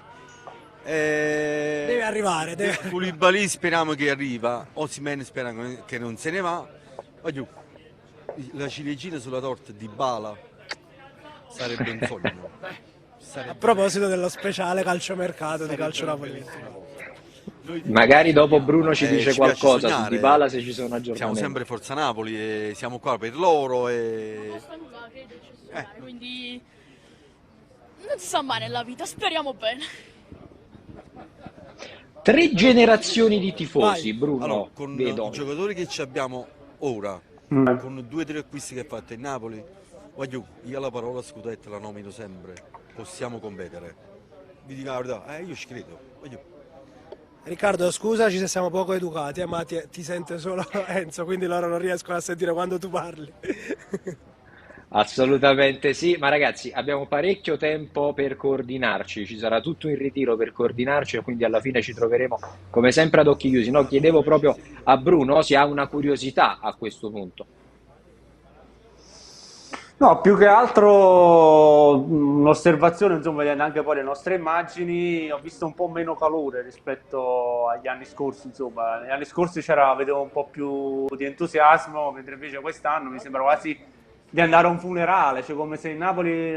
Deve arrivare. Koulibaly speriamo che arriva, Osimhen spera che non se ne va. Voglio, la ciliegina sulla torta di Dybala sarebbe un sogno. A proposito dello speciale calciomercato di Calcio Napoli. Magari dopo Bruno ci dice ci piace qualcosa su sognare. Dybala se ci sono aggiornamenti. Siamo sempre Forza Napoli e siamo qua per loro e... Quindi non si sa mai nella vita, speriamo bene. 3 generazioni di tifosi, Vai. Bruno, Allora, con vedo. i giocatori che ci abbiamo ora, con 2 o 3 acquisti che ha fatto il Napoli, voglio, io la parola scudetto la nomino sempre, possiamo competere. Vi dico la verità, io ci credo. Voglio. Riccardo, scusaci se siamo poco educati, ma ti sente solo Enzo, quindi loro non riescono a sentire quando tu parli. Assolutamente sì, ma ragazzi abbiamo parecchio tempo per coordinarci, ci sarà tutto in ritiro per coordinarci e quindi alla fine ci troveremo come sempre ad occhi chiusi. No, chiedevo proprio a Bruno se ha una curiosità a questo punto. No, più che altro un'osservazione, insomma, vedendo anche poi le nostre immagini, ho visto un po' meno calore rispetto agli anni scorsi, insomma, negli anni scorsi vedevo un po' più di entusiasmo, mentre invece quest'anno mi sembra quasi di andare a un funerale, cioè come se il Napoli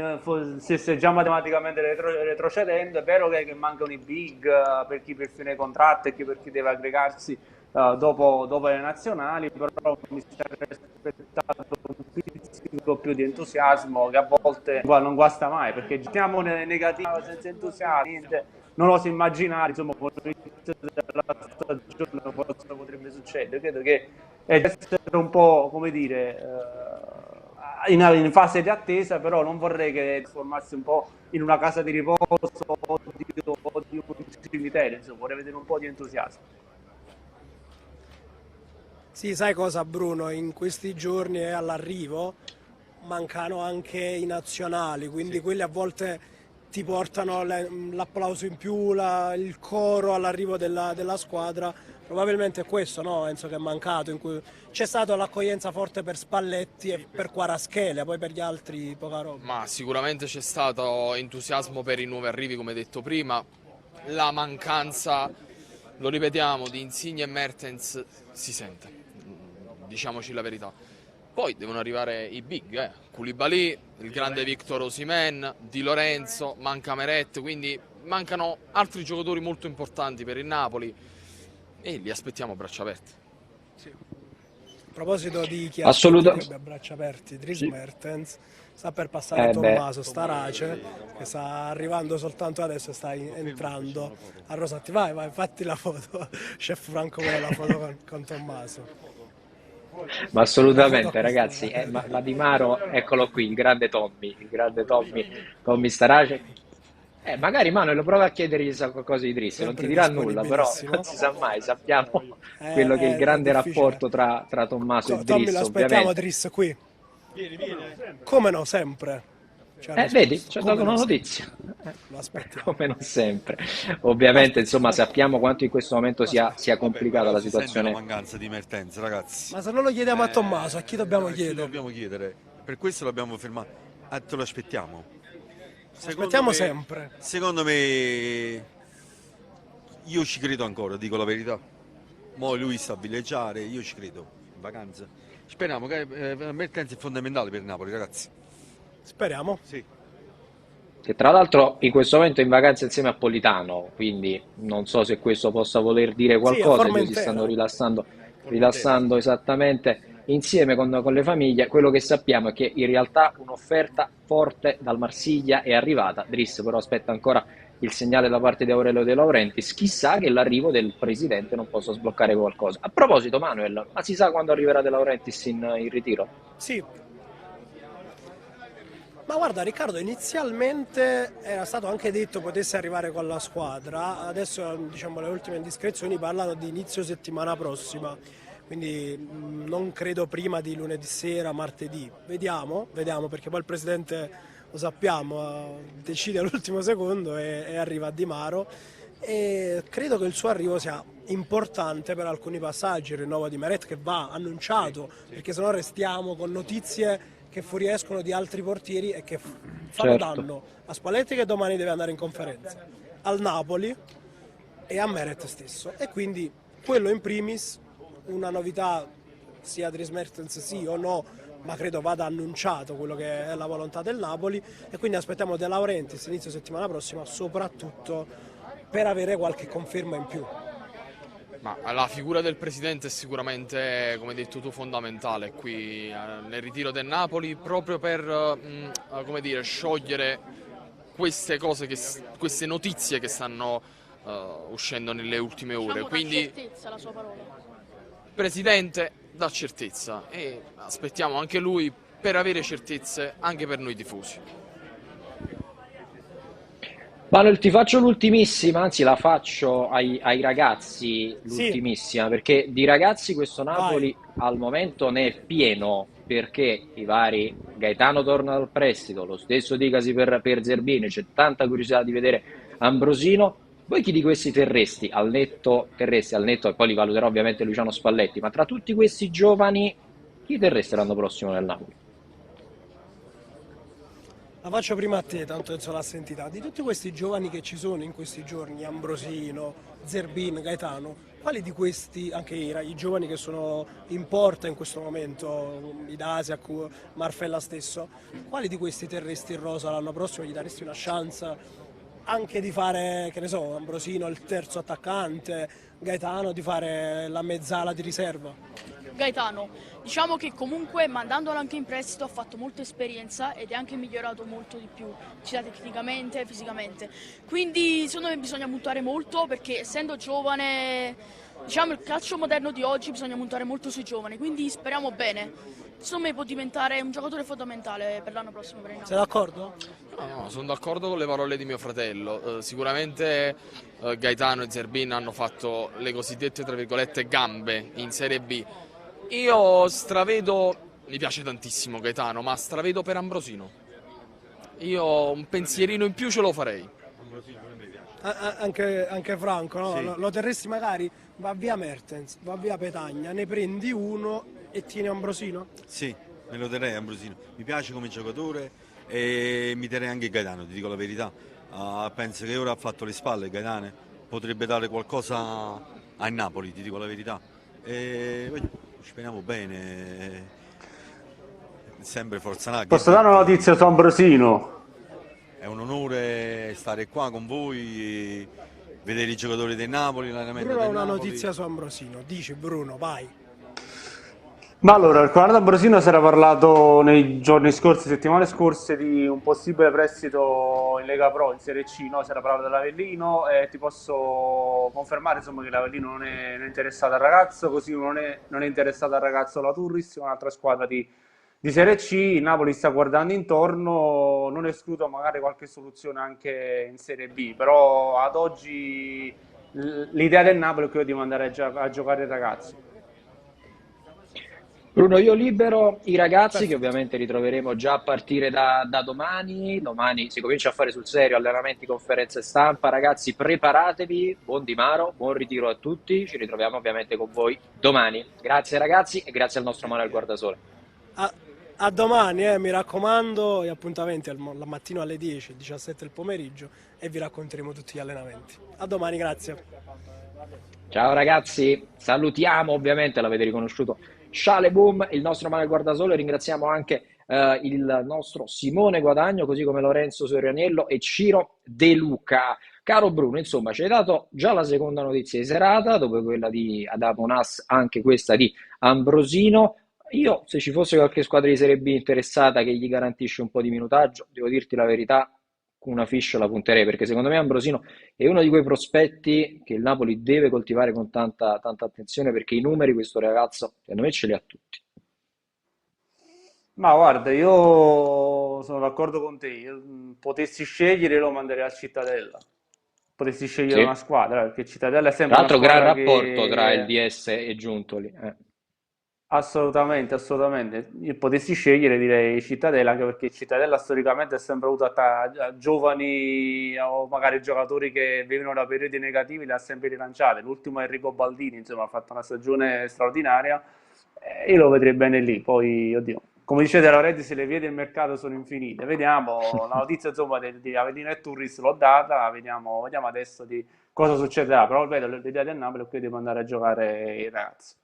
stesse già matematicamente retrocedendo. È vero che mancano i big per chi per fine contratto e per chi deve aggregarsi dopo le nazionali, però mi sarebbe aspettato un pizzico più di entusiasmo che a volte non guasta mai, perché gestiamo negativa senza entusiasmo, niente, non oso immaginare, insomma, con l'inizio della stagione cosa potrebbe succedere. Credo che è essere un po', come dire, in fase di attesa, però non vorrei che trasformasse un po' in una casa di riposo o di un cimitero, insomma, vorrei vedere un po' di entusiasmo. Sì, sai cosa Bruno? In questi giorni all'arrivo mancano anche i nazionali, quindi quelli a volte ti portano l'applauso in più, il coro all'arrivo della squadra. Probabilmente è questo, no, Enzo, che è mancato, in cui c'è stata l'accoglienza forte per Spalletti e per Kvaratskhelia, poi per gli altri poca roba. Ma sicuramente c'è stato entusiasmo per i nuovi arrivi, come detto prima. La mancanza, lo ripetiamo, di Insigne e Mertens si sente, diciamoci la verità. Poi devono arrivare i big, Koulibaly, il grande Victor Osimhen, Di Lorenzo, manca Meret, quindi mancano altri giocatori molto importanti per il Napoli e li aspettiamo a braccia aperte. Sì. A proposito di chi Assolutamente a braccia aperti, Dries sì. Mertens sta per passare Tommaso Starace, che sta arrivando soltanto adesso, sta entrando a Rosati. Vai, fatti la foto, chef Franco vuole la foto con Tommaso. Ma assolutamente ragazzi, ma la Di Maro, eccolo qui, il grande Tommy Starace. Magari Manuel prova a chiedergli qualcosa di Dries, non ti dirà nulla, però non si sa mai, sappiamo quello che è il grande rapporto tra Tommaso e Dries. Tommy, lo aspettiamo ovviamente. Dries qui. Come no, sempre. Vedi, ci ha dato una notizia. Lo aspettiamo. Come non sempre. Ovviamente, insomma, sappiamo quanto in questo momento sia complicata la situazione. La mancanza di Mertens, ragazzi. Ma se non lo chiediamo a Tommaso, a chi dobbiamo chiedere? Dobbiamo chiedere. Per questo l'abbiamo fermato. Te lo aspettiamo. Aspettiamo sempre. Secondo me, io ci credo ancora, dico la verità. Mo' lui sta a villeggiare, io ci credo. In vacanza. Speriamo che Mertens è fondamentale per Napoli, ragazzi. Speriamo. Sì. Che tra l'altro in questo momento è in vacanza insieme a Politano, quindi non so se questo possa voler dire qualcosa, si stanno rilassando esattamente insieme con le famiglie. Quello che sappiamo è che in realtà un'offerta forte dal Marsiglia è arrivata. Dries però aspetta ancora il segnale da parte di Aurelio De Laurentiis, chissà che l'arrivo del presidente non possa sbloccare qualcosa. A proposito Manuel, ma si sa quando arriverà De Laurentiis in ritiro? Sì. Ma guarda Riccardo, inizialmente era stato anche detto potesse arrivare con la squadra, adesso diciamo le ultime indiscrezioni parlano di inizio settimana prossima, quindi non credo prima di lunedì sera, martedì, vediamo perché poi il presidente, lo sappiamo, decide all'ultimo secondo e arriva a Di Maro e credo che il suo arrivo sia importante per alcuni passaggi, il rinnovo di Meret che va annunciato, perché sennò restiamo con notizie che fuoriescono di altri portieri e che fanno danno a Spalletti che domani deve andare in conferenza al Napoli e a Meret stesso, e quindi quello in primis, una novità, sia Dries Mertens sì o no, ma credo vada annunciato quello che è la volontà del Napoli, e quindi aspettiamo De Laurentiis inizio settimana prossima, soprattutto per avere qualche conferma in più. Ma la figura del presidente è sicuramente, come hai detto tu, fondamentale qui nel ritiro del Napoli, proprio per come dire, sciogliere queste cose, queste notizie che stanno uscendo nelle ultime ore. Diciamo, Quindi, dà certezza la sua parola. presidente, dà certezza, e aspettiamo anche lui per avere certezze anche per noi tifosi. Manuel, ti faccio l'ultimissima, anzi la faccio ai ragazzi Sì, l'ultimissima, perché di ragazzi questo vai. Napoli al momento ne è pieno, perché i vari Gaetano torna dal prestito, lo stesso dicasi per Zerbini, c'è tanta curiosità di vedere Ambrosino. Voi chi di questi terresti al netto, e poi li valuterà ovviamente Luciano Spalletti, ma tra tutti questi giovani, chi terreste l'anno prossimo nel Napoli? La faccio prima a te, tanto Enzo l'ha sentita. Di tutti questi giovani che ci sono in questi giorni, Ambrosino, Zerbin, Gaetano, quali di questi, anche i giovani che sono in porta in questo momento, Idasiak, Marfella stesso, quali di questi terresti in rosa l'anno prossimo? Gli daresti una chance anche di fare, che ne so, Ambrosino il terzo attaccante, Gaetano di fare la mezzala di riserva? Gaetano, diciamo che comunque mandandolo anche in prestito ha fatto molta esperienza ed è anche migliorato molto di più, sia tecnicamente che fisicamente. Quindi secondo me bisogna puntare molto, perché essendo giovane, diciamo il calcio moderno di oggi bisogna puntare molto sui giovani, quindi speriamo bene. Secondo me può diventare un giocatore fondamentale per l'anno prossimo per il Sei Napoli. d'accordo? No, sono d'accordo con le parole di mio fratello. Sicuramente Gaetano e Zerbin hanno fatto le cosiddette, tra virgolette, gambe in Serie B. Io stravedo, mi piace tantissimo Gaetano, ma stravedo per Ambrosino. Io un pensierino in più ce lo farei. Anche Franco, no? Sì. Lo terresti magari, va via Mertens, va via Petagna, ne prendi uno e tieni Ambrosino? Sì, me lo terrei Ambrosino. Mi piace come giocatore e mi terrei anche Gaetano, ti dico la verità. Penso che ora ha fatto le spalle Gaetano, potrebbe dare qualcosa a Napoli, ti dico la verità. E speriamo bene. Sempre Forza Napoli. Posso dare una notizia su Ambrosino? È un onore stare qua con voi, vedere i giocatori del Napoli, l'allenamento Bruno ha del una Napoli. notizia su Ambrosino, dici Bruno, vai. Ma allora, il Corrado Ambrosino si era parlato nei giorni scorsi, settimane scorse, di un possibile prestito in Lega Pro, in Serie C, no? Si era parlato dell'Avellino, e ti posso confermare, insomma, che l'Avellino non è interessato al ragazzo, così non è interessato al ragazzo la Turris, un'altra squadra di Serie C. Il Napoli sta guardando intorno, non escludo magari qualche soluzione anche in Serie B, però ad oggi l'idea del Napoli è quella di mandare a giocare i ragazzi. Bruno, io libero i ragazzi che Perfetto. ovviamente ritroveremo già a partire da domani. Domani si comincia a fare sul serio allenamenti, conferenze stampa. Ragazzi, preparatevi. Buon Di Maro, buon ritiro a tutti. Ci ritroviamo ovviamente con voi domani. Grazie ragazzi e grazie al nostro Manuel Guardasole. A domani, mi raccomando, gli appuntamenti al mattino alle 10, 17 del pomeriggio, e vi racconteremo tutti gli allenamenti. A domani, grazie. Ciao ragazzi, salutiamo ovviamente, l'avete riconosciuto, Sciale Boom, il nostro Manuel Guardasole. Ringraziamo anche il nostro Simone Guadagno, così come Lorenzo Sorianiello e Ciro De Luca. Caro Bruno, insomma, ci hai dato già la seconda notizia di serata, dopo quella di Adamo Nas, anche questa di Ambrosino. Io, se ci fosse qualche squadra di Serie B interessata che gli garantisce un po' di minutaggio, devo dirti la verità, con una fiche la punterei, perché secondo me Ambrosino è uno di quei prospetti che il Napoli deve coltivare con tanta attenzione, perché i numeri questo ragazzo, secondo me, ce li ha tutti. Ma guarda, io sono d'accordo con te. Io, potessi scegliere, lo manderei al Cittadella. Potessi scegliere una Sì. squadra, perché Cittadella è Tra sempre una l'altro, gran squadra rapporto tra il che DS e Giuntoli. assolutamente, assolutamente. Io potessi scegliere, direi Cittadella, anche perché Cittadella storicamente è sempre avuto a giovani o magari giocatori che venivano da periodi negativi, li ha sempre rilanciati. L'ultimo è Enrico Baldini, insomma, ha fatto una stagione straordinaria. E io lo vedrei bene lì. Poi, oddio, come dice De Laurentiis, le vie del mercato sono infinite. Vediamo, la notizia insomma di Avelino e Turris l'ho data, vediamo adesso di cosa succederà, però vedo l'idea del Napoli è che devo andare a giocare i ragazzi.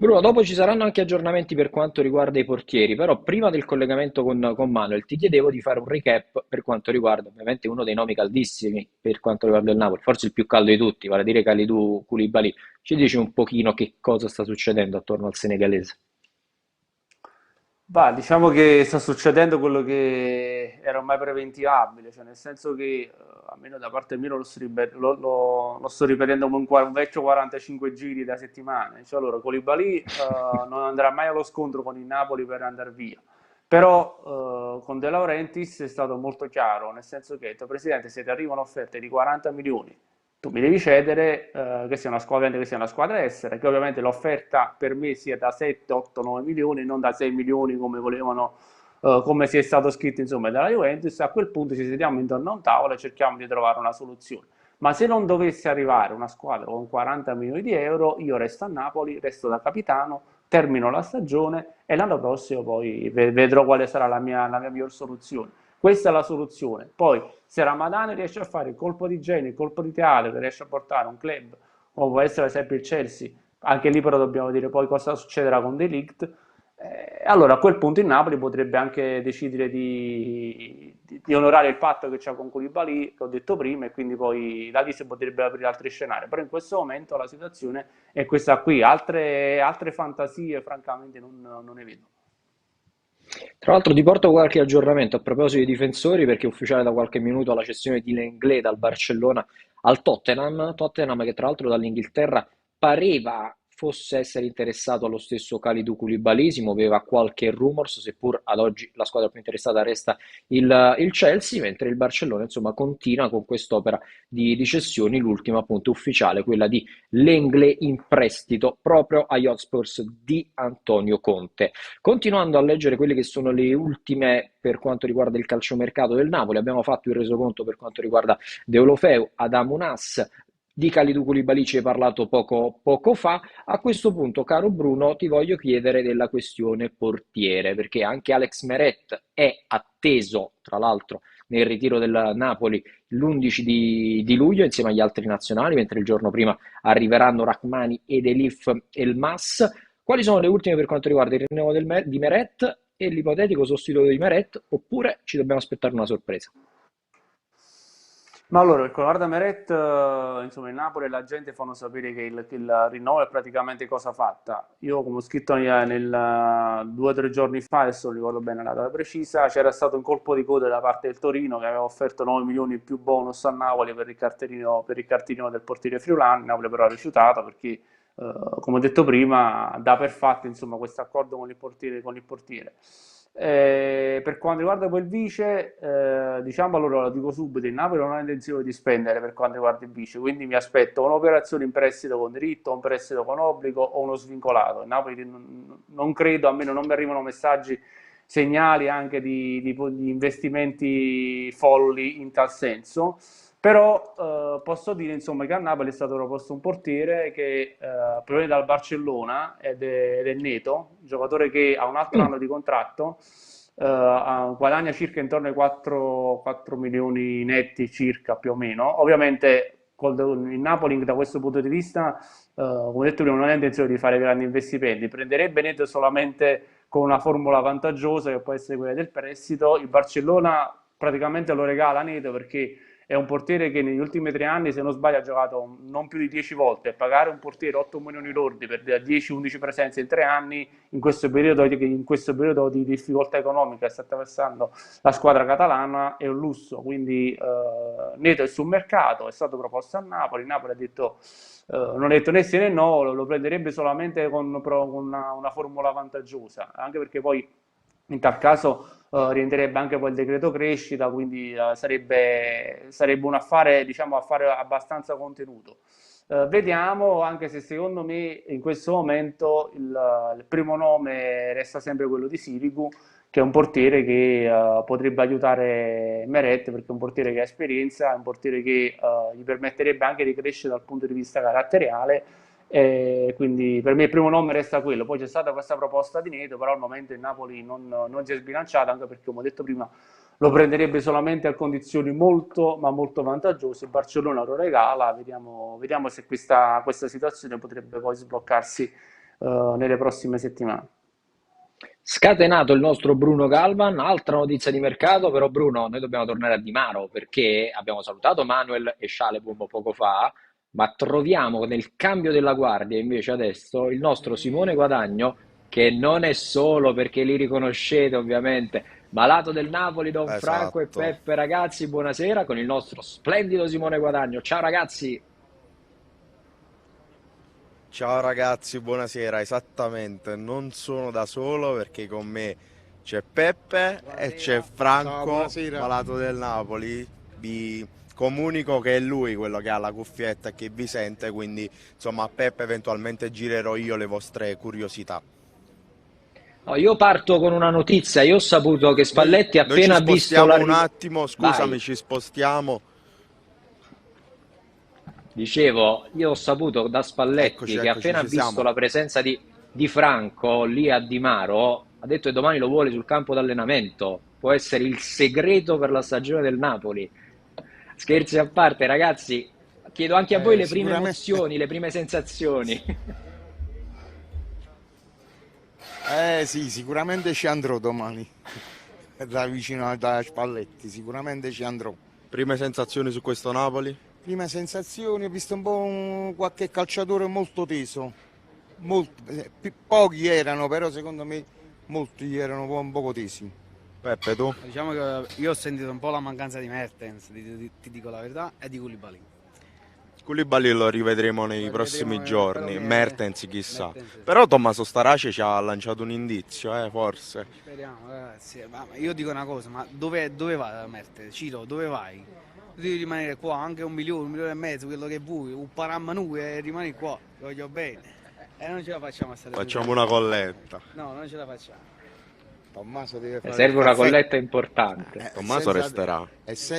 Bruno, dopo ci saranno anche aggiornamenti per quanto riguarda i portieri, però prima del collegamento con Manuel ti chiedevo di fare un recap per quanto riguarda ovviamente uno dei nomi caldissimi per quanto riguarda il Napoli, forse il più caldo di tutti, vale a dire Kalidou Koulibaly. Ci dici un pochino che cosa sta succedendo attorno al senegalese? Bah, diciamo che sta succedendo quello che era ormai preventivabile, cioè nel senso che, almeno da parte mia, lo sto ripetendo come un vecchio 45 giri da settimane. Cioè, allora, Koulibaly non andrà mai allo scontro con il Napoli per andare via. Però con De Laurentiis è stato molto chiaro, nel senso che ha detto, Presidente, se ti arrivano offerte di 40 milioni, tu mi devi cedere, che sia una squadra estera, che ovviamente l'offerta per me sia da 7, 8, 9 milioni, non da 6 milioni come volevano, come si è stato scritto insomma dalla Juventus. A quel punto ci sediamo intorno a un tavolo e cerchiamo di trovare una soluzione. Ma se non dovesse arrivare una squadra con 40 milioni di euro, io resto a Napoli, resto da capitano, termino la stagione e l'anno prossimo poi vedrò quale sarà la mia miglior soluzione. Questa è la soluzione. Poi, se Ramadan riesce a fare il colpo di genio, il colpo di teatro, che riesce a portare un club, come può essere ad esempio il Chelsea, anche lì però dobbiamo dire poi cosa succederà con De Ligt, allora a quel punto il Napoli potrebbe anche decidere di onorare il patto che c'ha con Koulibaly, che ho detto prima, e quindi poi da lì si potrebbe aprire altri scenari. Però in questo momento la situazione è questa qui. Altre fantasie francamente non ne vedo. Tra l'altro ti porto qualche aggiornamento a proposito dei difensori perché è ufficiale da qualche minuto la cessione di Lenglet dal Barcellona al Tottenham che tra l'altro dall'Inghilterra pareva fosse essere interessato allo stesso Kalidou Koulibaly, si muoveva qualche rumors, seppur ad oggi la squadra più interessata resta il Chelsea, mentre il Barcellona insomma continua con quest'opera di cessioni, l'ultima appunto ufficiale, quella di Lenglet in prestito proprio agli Hotspurs di Antonio Conte. Continuando a leggere quelle che sono le ultime per quanto riguarda il calciomercato del Napoli, abbiamo fatto il resoconto per quanto riguarda Deulofeu, Adamu Nas, di Kalidou Koulibaly ci hai parlato poco fa. A questo punto, caro Bruno, ti voglio chiedere della questione portiere, perché anche Alex Meret è atteso, tra l'altro, nel ritiro del Napoli l'11 di luglio insieme agli altri nazionali, mentre il giorno prima arriveranno Rachmani ed Elif Elmas. Quali sono le ultime per quanto riguarda il rinnovo di Meret e l'ipotetico sostituto di Meret, oppure ci dobbiamo aspettare una sorpresa? Ma allora, per quanto riguarda Meret, insomma, il Napoli e la gente fanno sapere che il rinnovo è praticamente cosa fatta. Io, come ho scritto 2 o 3 giorni fa, adesso non ricordo bene la data precisa, c'era stato un colpo di coda da parte del Torino che aveva offerto 9 milioni più bonus a Napoli per il cartellino del portiere friulano. Napoli però ha rifiutato perché, come ho detto prima, dà per fatto insomma, questo accordo con il portiere. Per quanto riguarda poi il vice, diciamo allora lo dico subito, il Napoli non ha intenzione di spendere per quanto riguarda il vice, quindi mi aspetto un'operazione in prestito con diritto, un prestito con obbligo o uno svincolato. Il Napoli non credo, almeno non mi arrivano messaggi, segnali anche di investimenti folli in tal senso. Però posso dire insomma che a Napoli è stato proposto un portiere che proviene dal Barcellona ed è Neto, un giocatore che ha un altro anno di contratto, guadagna circa intorno ai 4 milioni netti circa più o meno. Ovviamente il Napoli da questo punto di vista, come detto prima, non ha intenzione di fare grandi investimenti, prenderebbe Neto solamente con una formula vantaggiosa che può essere quella del prestito. Il Barcellona praticamente lo regala a Neto perché è un portiere che negli ultimi 3 anni, se non sbaglio, ha giocato non più di 10 volte. Pagare un portiere 8 milioni lordi per 10-11 presenze in 3 anni, in questo periodo di difficoltà economica che sta attraversando la squadra catalana, è un lusso. Quindi Neto è sul mercato, è stato proposto a Napoli. Napoli ha detto, non ha detto né sì né no, lo prenderebbe solamente con una formula vantaggiosa, anche perché poi in tal caso rientrerebbe anche poi il decreto crescita, quindi sarebbe un affare, diciamo, abbastanza contenuto. Vediamo, anche se secondo me in questo momento il primo nome resta sempre quello di Sirigu, che è un portiere che potrebbe aiutare Meret, perché è un portiere che ha esperienza, è un portiere che gli permetterebbe anche di crescere dal punto di vista caratteriale e quindi per me il primo nome resta quello. Poi c'è stata questa proposta di Neto, però al momento il Napoli non si è sbilanciato, anche perché, come ho detto prima, lo prenderebbe solamente a condizioni molto, ma molto vantaggiose. Il Barcellona lo regala, vediamo se questa situazione potrebbe poi sbloccarsi nelle prossime settimane. Scatenato il nostro Bruno Galvan, altra notizia di mercato, però Bruno, noi dobbiamo tornare a Di Maro perché abbiamo salutato Manuel e Schalebum poco fa, ma troviamo nel cambio della guardia invece adesso il nostro Simone Guadagno, che non è solo perché li riconoscete ovviamente, malato del Napoli, Don Franco e Esatto. Peppe. Ragazzi, buonasera con il nostro splendido Simone Guadagno. Ciao ragazzi! Ciao ragazzi, buonasera, esattamente, non sono da solo perché con me c'è Peppe e c'è Ciao, Franco, buonasera. malato del Napoli. Vi comunico che è lui quello che ha la cuffietta e che vi sente, quindi insomma a Peppe eventualmente girerò io le vostre curiosità. No, io parto con una notizia, io ho saputo che Spalletti Noi ci appena ha visto spostiamo un l'arrivo... attimo, scusami, Vai. ci spostiamo. Dicevo, io ho saputo da Spalletti Eccoci, che appena ha ci visto siamo. la presenza di Franco lì a Di Maro, ha detto che domani lo vuole sul campo d'allenamento. Può essere il segreto per la stagione del Napoli. Scherzi a parte, ragazzi, chiedo anche a voi le prime Sicuramente, emozioni, le prime sensazioni. sì, sicuramente ci andrò domani, da vicino da Spalletti, sicuramente ci andrò. Prime sensazioni su questo Napoli? Prime sensazioni, ho visto un po' qualche calciatore molto teso, pochi erano, però secondo me molti erano un poco tesi. Peppe, tu? Diciamo che io ho sentito un po' la mancanza di Mertens, ti dico la verità, e di Koulibaly. Koulibaly lo rivedremo nei Lo prossimi rivedremo, giorni, però Mertens chissà. Mertens, sì. Però Tommaso Starace ci ha lanciato un indizio, forse. Speriamo, ragazzi. Ma io dico una cosa, ma dove vai Mertens? Ciro, dove vai? Devi rimanere qua anche 1 milione e mezzo, quello che vuoi, un paramanu e rimani qua, lo voglio bene. E non ce la facciamo a stare Facciamo una colletta. No, non ce la facciamo. Tommaso deve fare Serve il una caffè. colletta importante. Tommaso resterà.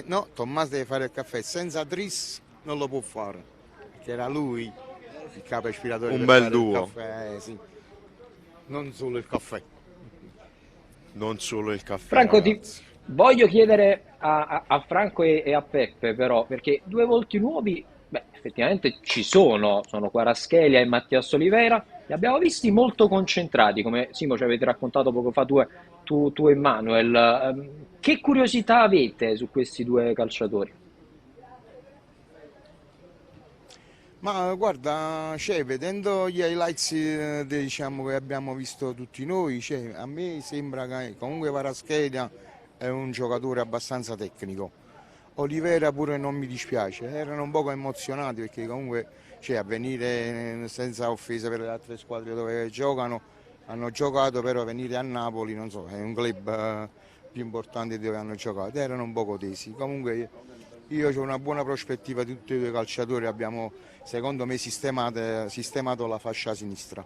No, Tommaso deve fare il caffè, senza Tris non lo può fare, perché era lui il capo ispiratore Un per bel fare duo. il caffè, sì. Non solo il caffè. Non solo il caffè, Franco, ragazzi. voglio chiedere a Franco e a Peppe però, perché due volti nuovi, beh, effettivamente ci sono Kvaratskhelia e Mattias Olivera, li abbiamo visti molto concentrati, come Simo ci avete raccontato poco fa tu e Manuel. Che curiosità avete su questi due calciatori? Ma guarda, vedendo gli highlights diciamo, che abbiamo visto tutti noi, a me sembra che comunque Kvaratskhelia è un giocatore abbastanza tecnico. Olivera pure non mi dispiace, erano un poco emozionati perché comunque a venire senza offesa per le altre squadre dove giocano, hanno giocato, però venire a Napoli, non so, è un club più importante dove hanno giocato, erano un poco tesi. Comunque io ho una buona prospettiva di tutti e due i calciatori, abbiamo secondo me sistemato la fascia sinistra.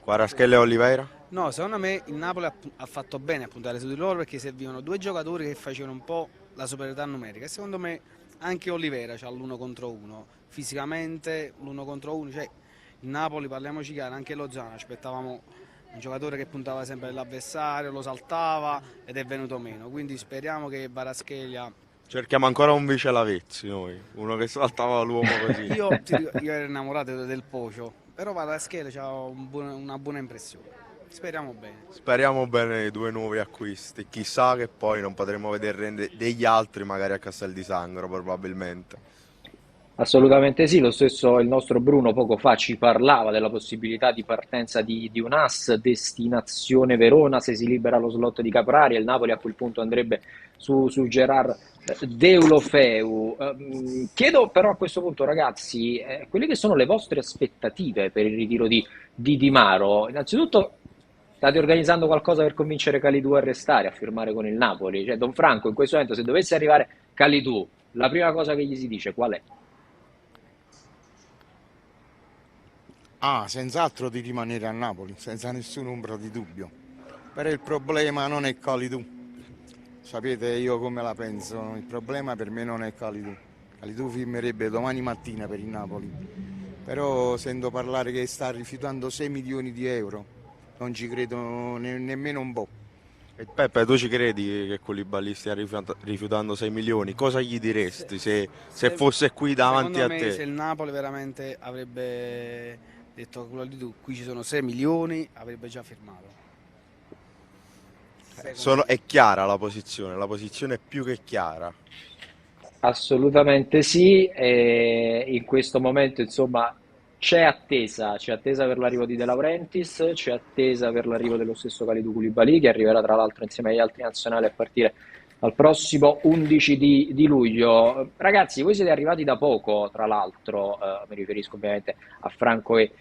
Kvaratskhelia e Olivera? No, secondo me il Napoli ha fatto bene a puntare su di loro perché servivano due giocatori che facevano un po' la superiorità numerica e secondo me anche Olivera c'ha l'1 contro 1, fisicamente l'1 contro 1, cioè il Napoli, parliamoci chiaro, anche Lozano aspettavamo un giocatore che puntava sempre all'avversario, lo saltava ed è venuto meno, quindi speriamo che Kvaratskhelia... Cerchiamo ancora un vice Lavezzi noi, uno che saltava l'uomo così. Io ero innamorato del Pocio, però Kvaratskhelia ha una buona impressione. Speriamo bene. Speriamo bene nei due nuovi acquisti. Chissà che poi non potremo vedere degli altri magari a Castel di Sangro probabilmente. Assolutamente sì, lo stesso il nostro Bruno poco fa ci parlava della possibilità di partenza di un AS, destinazione Verona, se si libera lo slot di Caprari, e il Napoli a quel punto andrebbe su Gerard Deulofeu. Chiedo però a questo punto, ragazzi, quelle che sono le vostre aspettative per il ritiro di Maro. Innanzitutto state organizzando qualcosa per convincere Kalidou a restare, a firmare con il Napoli? Cioè, Don Franco, in questo momento, se dovesse arrivare Kalidou, la prima cosa che gli si dice qual è? Senz'altro di rimanere a Napoli, senza nessun ombra di dubbio. Però il problema non è Kalidou. Sapete io come la penso, il problema per me non è Kalidou. Kalidou firmerebbe domani mattina per il Napoli. però sento parlare che sta rifiutando 6 milioni di euro, non ci credo nemmeno un po'. E Peppe, tu ci credi che Koulibaly stia rifiutando 6 milioni? Cosa gli diresti se fosse qui davanti a Secondo me, se te? il Napoli veramente avrebbe detto quello di tu, qui ci sono 6 milioni, avrebbe già firmato. È chiara la posizione è più che chiara. Assolutamente sì, e in questo momento insomma c'è attesa per l'arrivo di De Laurentiis, c'è attesa per l'arrivo dello stesso Kalidou Koulibaly che arriverà tra l'altro insieme agli altri nazionali a partire dal prossimo 11 di luglio. Ragazzi, voi siete arrivati da poco, tra l'altro, mi riferisco ovviamente a Franco e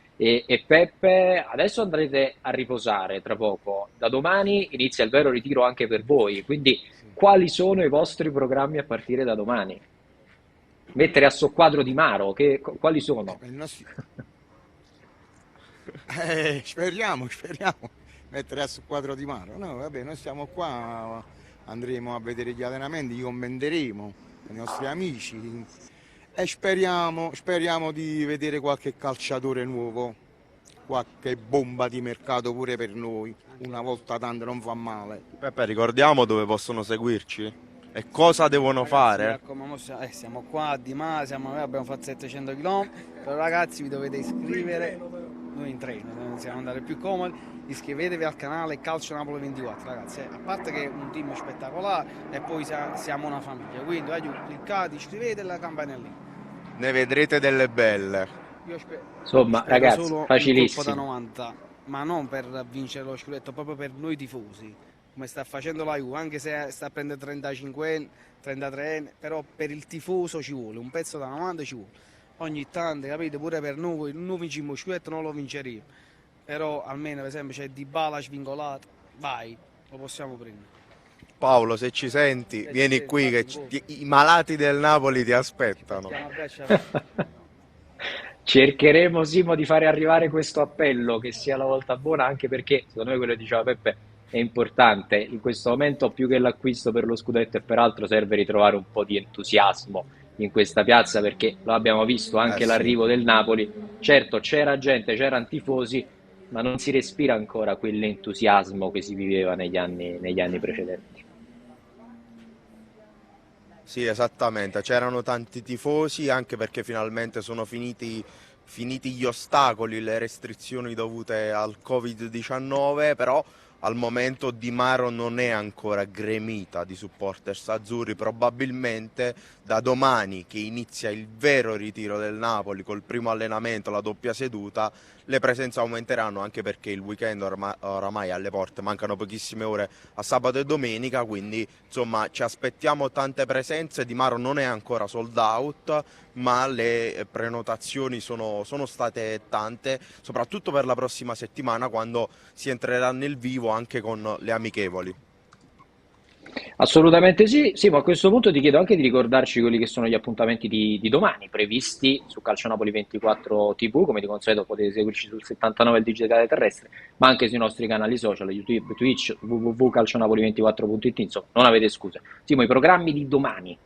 Peppe, adesso andrete a riposare tra poco, da domani inizia il vero ritiro anche per voi, quindi quali sono i vostri programmi a partire da domani? Mettere a soqquadro Di Maro, quali sono? Il nostro- speriamo, mettere a squadro Di Maro. No, vabbè, noi stiamo qua, andremo a vedere gli allenamenti, li commenteremo con i nostri amici e speriamo di vedere qualche calciatore nuovo, qualche bomba di mercato pure per noi. Una volta tanto non fa male. Peppe, ricordiamo dove possono seguirci e cosa devono Ragazzi, fare. mi raccomando, siamo qua a Di Mare, abbiamo fatto 700 km, però ragazzi vi dovete iscrivere, noi in treno, siamo andare più comodi, iscrivetevi al canale Calcio Napoli 24, ragazzi, a parte che è un team spettacolare e poi siamo una famiglia, quindi cliccate, iscrivetevi e la campanellina. Ne vedrete delle belle. Insomma, Spero ragazzi, solo un facilissimo. colpo da 90, ma non per vincere lo scudetto, proprio per noi tifosi, come sta facendo la Juve, anche se sta a prendere 35, 33, però per il tifoso ci vuole, un pezzo da 90 ci vuole. Ogni tanto, capite, pure per noi vincimmo lo scudetto, non lo vinceremo, però almeno per esempio c'è Dybala svincolato, vai, lo possiamo prendere. Paolo, se ci senti, vieni qui che i malati del Napoli ti aspettano. Cercheremo, Simo, di fare arrivare questo appello, che sia la volta buona, anche perché, secondo me, quello che diceva Peppe è importante. In questo momento, più che l'acquisto per lo scudetto, e peraltro serve ritrovare un po' di entusiasmo in questa piazza, perché lo abbiamo visto anche Sì. l'arrivo del Napoli. Certo, c'era gente, c'erano tifosi, ma non si respira ancora quell'entusiasmo che si viveva negli anni precedenti. Sì, esattamente, c'erano tanti tifosi anche perché finalmente sono finiti gli ostacoli, le restrizioni dovute al Covid-19, però al momento Di Maro non è ancora gremita di supporters azzurri, probabilmente da domani che inizia il vero ritiro del Napoli col primo allenamento, la doppia seduta, le presenze aumenteranno anche perché il weekend oramai è alle porte, mancano pochissime ore a sabato e domenica, quindi insomma ci aspettiamo tante presenze. Di Maro non è ancora sold out, ma le prenotazioni sono state tante, soprattutto per la prossima settimana quando si entrerà nel vivo anche con le amichevoli. Assolutamente sì. Sì, ma a questo punto ti chiedo anche di ricordarci quelli che sono gli appuntamenti di domani previsti su Calcio Napoli 24 TV, come di consueto potete seguirci sul 79 il digitale terrestre, ma anche sui nostri canali social, YouTube, Twitch, www.calcionapoli24.it, insomma, non avete scuse. Simo, i programmi di domani.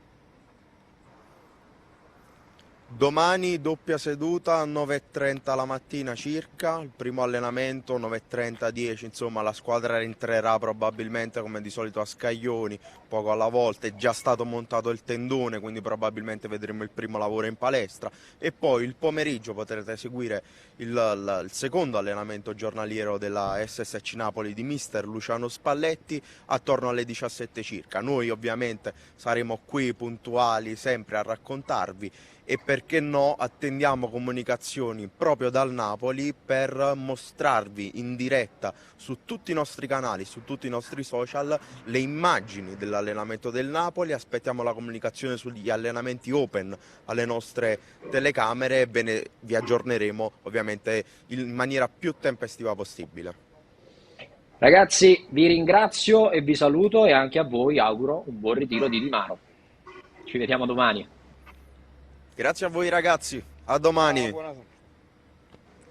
Domani doppia seduta 9:30 la mattina circa, il primo allenamento 9:30 10, insomma la squadra rientrerà probabilmente come di solito a scaglioni, poco alla volta, è già stato montato il tendone, quindi probabilmente vedremo il primo lavoro in palestra e poi il pomeriggio potrete seguire il secondo allenamento giornaliero della SSC Napoli di mister Luciano Spalletti attorno alle 17 circa. Noi ovviamente saremo qui puntuali sempre a raccontarvi e perché no attendiamo comunicazioni proprio dal Napoli per mostrarvi in diretta su tutti i nostri canali, su tutti i nostri social le immagini dell'allenamento del Napoli. Aspettiamo la comunicazione sugli allenamenti open alle nostre telecamere e ve ne vi aggiorneremo ovviamente in maniera più tempestiva possibile. Ragazzi, vi ringrazio e vi saluto e anche a voi auguro un buon ritiro di Di Maro. Ci vediamo domani. Grazie a voi ragazzi, a domani.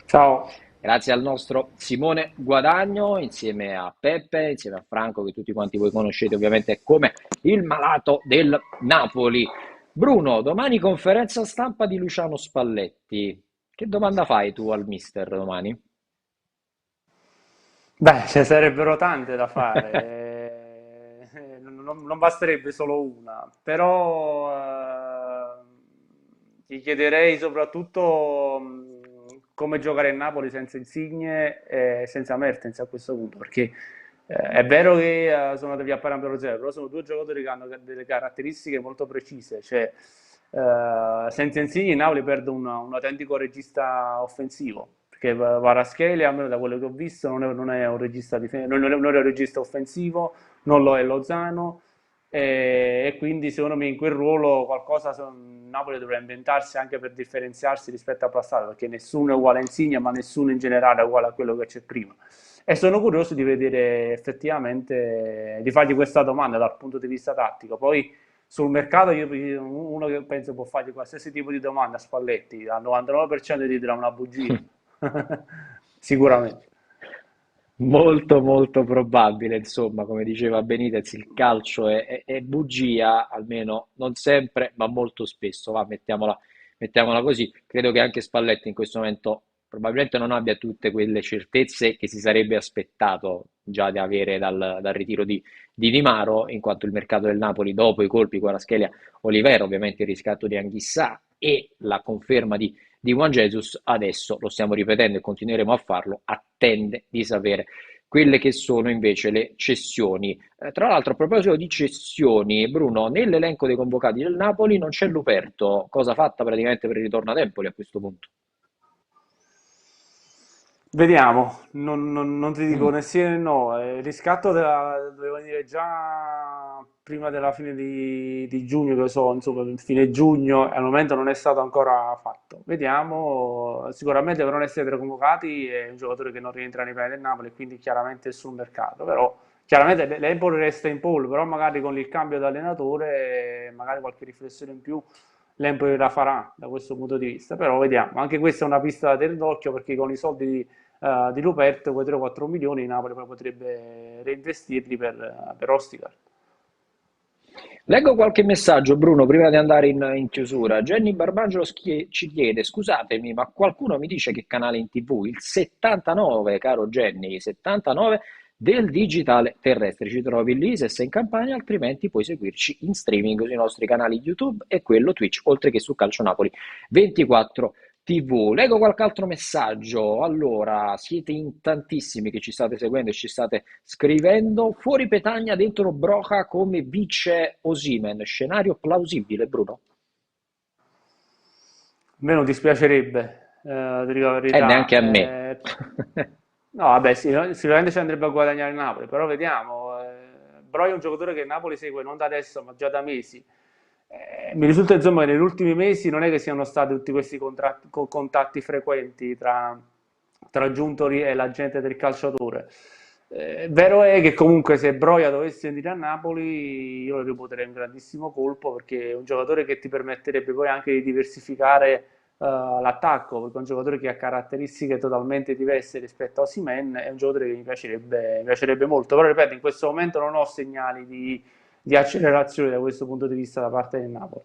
Ciao. Grazie al nostro Simone Guadagno, insieme a Peppe, insieme a Franco, che tutti quanti voi conoscete ovviamente come il malato del Napoli. Bruno, domani conferenza stampa di Luciano Spalletti. Che domanda fai tu al mister domani? Beh, ce ne sarebbero tante da fare, non basterebbe solo una, però ti chiederei soprattutto come giocare il Napoli senza Insigne e senza Mertens a questo punto, perché è vero che sono andati via a parametro zero, però sono due giocatori che hanno delle caratteristiche molto precise, cioè senza Insigne il Napoli perde un autentico regista offensivo, perché Kvaratskhelia, almeno da quello che ho visto, non è un regista, non è un regista offensivo, non lo è Lozano, e quindi secondo me in quel ruolo qualcosa Napoli dovrà inventarsi anche per differenziarsi rispetto al passato, perché nessuno è uguale a Insigne, ma nessuno in generale è uguale a quello che c'è prima. E sono curioso di vedere effettivamente, di fargli questa domanda dal punto di vista tattico. Poi sul mercato uno che penso può fargli qualsiasi tipo di domanda a Spalletti, al 99% ti dirà una bugia. Sicuramente. Molto molto probabile, insomma, come diceva Benitez, il calcio è bugia, almeno non sempre, ma molto spesso, va, mettiamola così. Credo che anche Spalletti in questo momento probabilmente non abbia tutte quelle certezze che si sarebbe aspettato già di avere dal ritiro di Di Maro, in quanto il mercato del Napoli, dopo i colpi con la Kvaratskhelia, Olivera, ovviamente il riscatto di Anghissà e la conferma di Juan Jesus, adesso lo stiamo ripetendo e continueremo a farlo, attende di sapere quelle che sono invece le cessioni. Tra l'altro, a proposito di cessioni, Bruno, nell'elenco dei convocati del Napoli non c'è Luperto, cosa fatta praticamente per il ritorno ad Empoli a questo punto? Vediamo, non ti dico Mm. né sì né no, il riscatto doveva venire già prima della fine di giugno, che so, insomma, fine giugno, e al momento non è stato ancora fatto. Vediamo, sicuramente per non essere convocati è un giocatore che non rientra nei piani del Napoli, quindi chiaramente è sul mercato, però chiaramente l'Empoli resta in pole, però magari con il cambio di allenatore, magari qualche riflessione in più l'Empoli la farà da questo punto di vista, però vediamo, anche questa è una pista da tenere d'occhio perché con i soldi di Ruperto, quei 3-4 milioni, Napoli poi potrebbe reinvestirli per Ostigard. Leggo qualche messaggio, Bruno, prima di andare in chiusura. Jenny Barbaggio ci chiede, scusatemi, ma qualcuno mi dice che canale in TV? Il 79, caro Jenny, 79 del digitale terrestre. Ci trovi lì se sei in campagna, altrimenti puoi seguirci in streaming sui nostri canali YouTube e quello Twitch, oltre che su Calcio Napoli 24 TV. Leggo qualche altro messaggio. Allora, siete in tantissimi che ci state seguendo e ci state scrivendo. Fuori Petagna, dentro Broca come vice Osimhen. Scenario plausibile, Bruno? A me non dispiacerebbe, ti dico la E neanche verità. a me. No, vabbè, sì, sicuramente ci andrebbe a guadagnare il Napoli, però vediamo. Broi è un giocatore che il Napoli segue non da adesso, ma già da mesi. Mi risulta insomma che negli ultimi mesi non è che siano stati tutti questi contatti frequenti tra Giuntori e la gente del calciatore. Vero è che comunque se Broia dovesse venire a Napoli io lo reputerei un grandissimo colpo perché è un giocatore che ti permetterebbe poi anche di diversificare l'attacco, perché è un giocatore che ha caratteristiche totalmente diverse rispetto a Osimhen, è un giocatore che mi piacerebbe molto, però ripeto, in questo momento non ho segnali di accelerazione da questo punto di vista da parte del Napoli.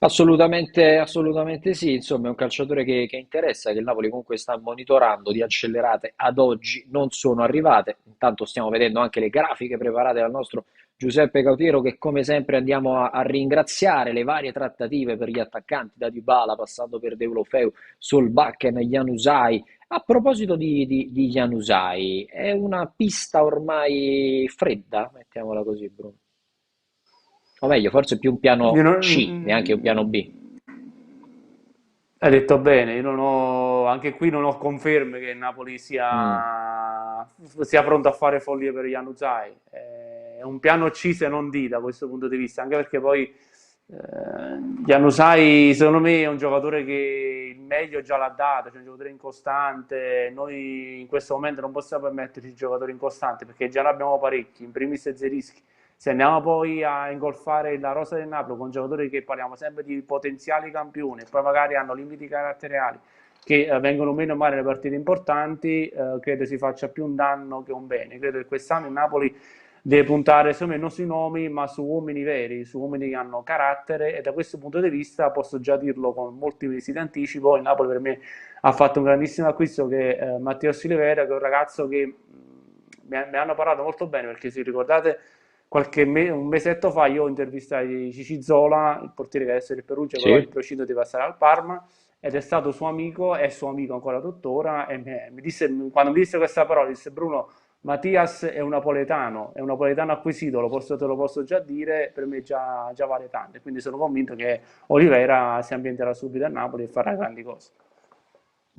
Assolutamente, assolutamente sì, insomma è un calciatore che interessa, che il Napoli comunque sta monitorando, di accelerate ad oggi non sono arrivate, intanto stiamo vedendo anche le grafiche preparate dal nostro Giuseppe Cautiero che come sempre andiamo a ringraziare le varie trattative per gli attaccanti da Dybala passando per Deulofeu, Solbakken, Januzaj. A proposito di Januzaj, è una pista ormai fredda, mettiamola così Bruno, o meglio forse più un Io piano C, neanche un piano non- B. Hai detto bene, io non ho, anche qui non ho conferme che il Napoli Mm. sia pronto a fare follie per Januzaj. È un piano C se non D da questo punto di vista, anche perché poi Januzaj secondo me è un giocatore che il meglio già l'ha dato, cioè un giocatore incostante. Noi in questo momento non possiamo permetterci giocatori incostanti perché già ne abbiamo parecchi, in primis Zerischi. Se andiamo poi a ingolfare la rosa del Napoli con giocatori che parliamo sempre di potenziali campioni e poi magari hanno limiti caratteriali che vengono meno male nelle partite importanti, credo si faccia più un danno che un bene. Credo che quest'anno il Napoli deve puntare secondo me non sui nomi ma su uomini veri, su uomini che hanno carattere, e da questo punto di vista posso già dirlo con molti mesi di anticipo, il Napoli per me ha fatto un grandissimo acquisto che è Matteo Silveira, che è un ragazzo che mi hanno parlato molto bene, perché se ricordate un mesetto fa io intervistai Cici Zola, il portiere che adesso è il Perugia, con il procinto di passare al Parma, ed è stato suo amico, è suo amico ancora tuttora, e mi disse, quando mi disse questa parola, disse: Bruno, Mattias è un napoletano acquisito, te lo posso già dire, per me già vale tanto, quindi sono convinto che Oliveira si ambienterà subito a Napoli e farà grandi cose.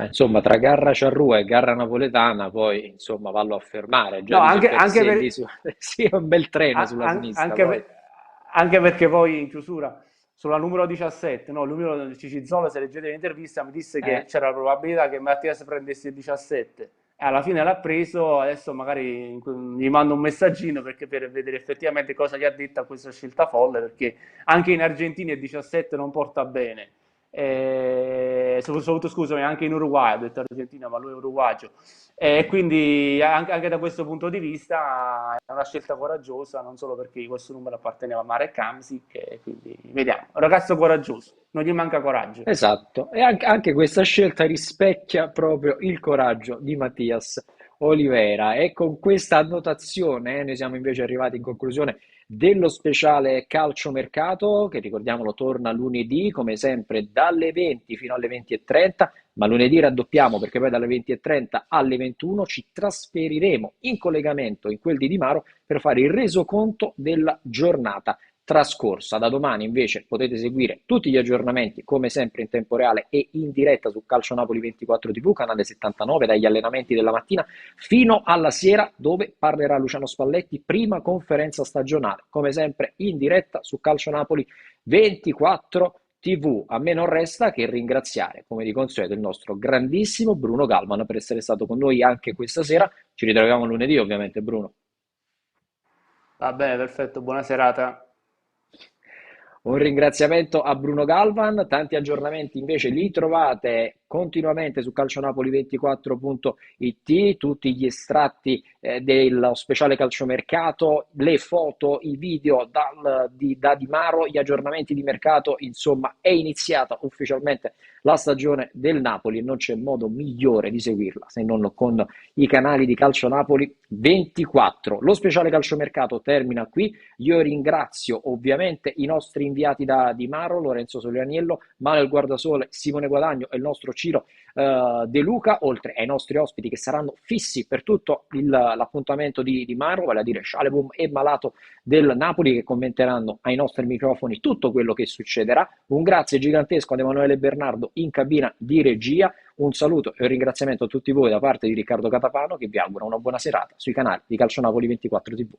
Insomma, tra Garra Charrua e Garra Napoletana, poi insomma vallo a fermare. Già No, dice anche Perzelli sì, è un bel treno sulla sinistra. Anche perché poi in chiusura sulla numero 17, no, il numero di Cicizzolo, se leggete l'intervista, mi disse che c'era la probabilità che Mattias prendesse il 17 e alla fine l'ha preso. Adesso magari gli mando un messaggino per vedere effettivamente cosa gli ha detto a questa scelta folle, perché anche in Argentina il 17 non porta bene. Soprattutto, scusami, anche in Uruguay, ho detto Argentina ma lui è uruguagio, e quindi anche da questo punto di vista è una scelta coraggiosa, non solo perché questo numero apparteneva a Marek Hamsik, e quindi vediamo, un ragazzo coraggioso, non gli manca coraggio. Esatto, e anche questa scelta rispecchia proprio il coraggio di Mattias Oliveira, e con questa annotazione noi siamo invece arrivati in conclusione dello speciale calciomercato, che ricordiamolo torna lunedì come sempre dalle 20 fino alle 20:30, ma lunedì raddoppiamo perché poi dalle 20:30 alle 21 ci trasferiremo in collegamento in quel di Maro per fare il resoconto della giornata trascorsa. Da domani invece potete seguire tutti gli aggiornamenti come sempre in tempo reale e in diretta su Calcio Napoli 24 TV, canale 79, dagli allenamenti della mattina fino alla sera, dove parlerà Luciano Spalletti, prima conferenza stagionale, come sempre in diretta su Calcio Napoli 24 TV. A me non resta che ringraziare, come di consueto, il nostro grandissimo Bruno Galman per essere stato con noi anche questa sera. Ci ritroviamo lunedì, ovviamente, Bruno. Va bene, perfetto, buona serata. Un ringraziamento a Bruno Galvan. Tanti aggiornamenti invece li trovate continuamente su calcionapoli24.it, tutti gli estratti dello speciale calciomercato, le foto, i video da Di Maro, gli aggiornamenti di mercato. Insomma, è iniziata ufficialmente la stagione del Napoli e non c'è modo migliore di seguirla se non con i canali di Calcio Napoli 24. Lo speciale calciomercato termina qui. Io ringrazio ovviamente i nostri inviati da Di Maro, Lorenzo Solianiello, Manuel Guardasole, Simone Guadagno e il nostro Ciro De Luca, oltre ai nostri ospiti che saranno fissi per tutto l'appuntamento di Maro, vale a dire Schaleboum e Malato del Napoli, che commenteranno ai nostri microfoni tutto quello che succederà. Un grazie gigantesco ad Emanuele Bernardo in cabina di regia, un saluto e un ringraziamento a tutti voi da parte di Riccardo Catapano, che vi augura una buona serata sui canali di Calcio Napoli 24 TV.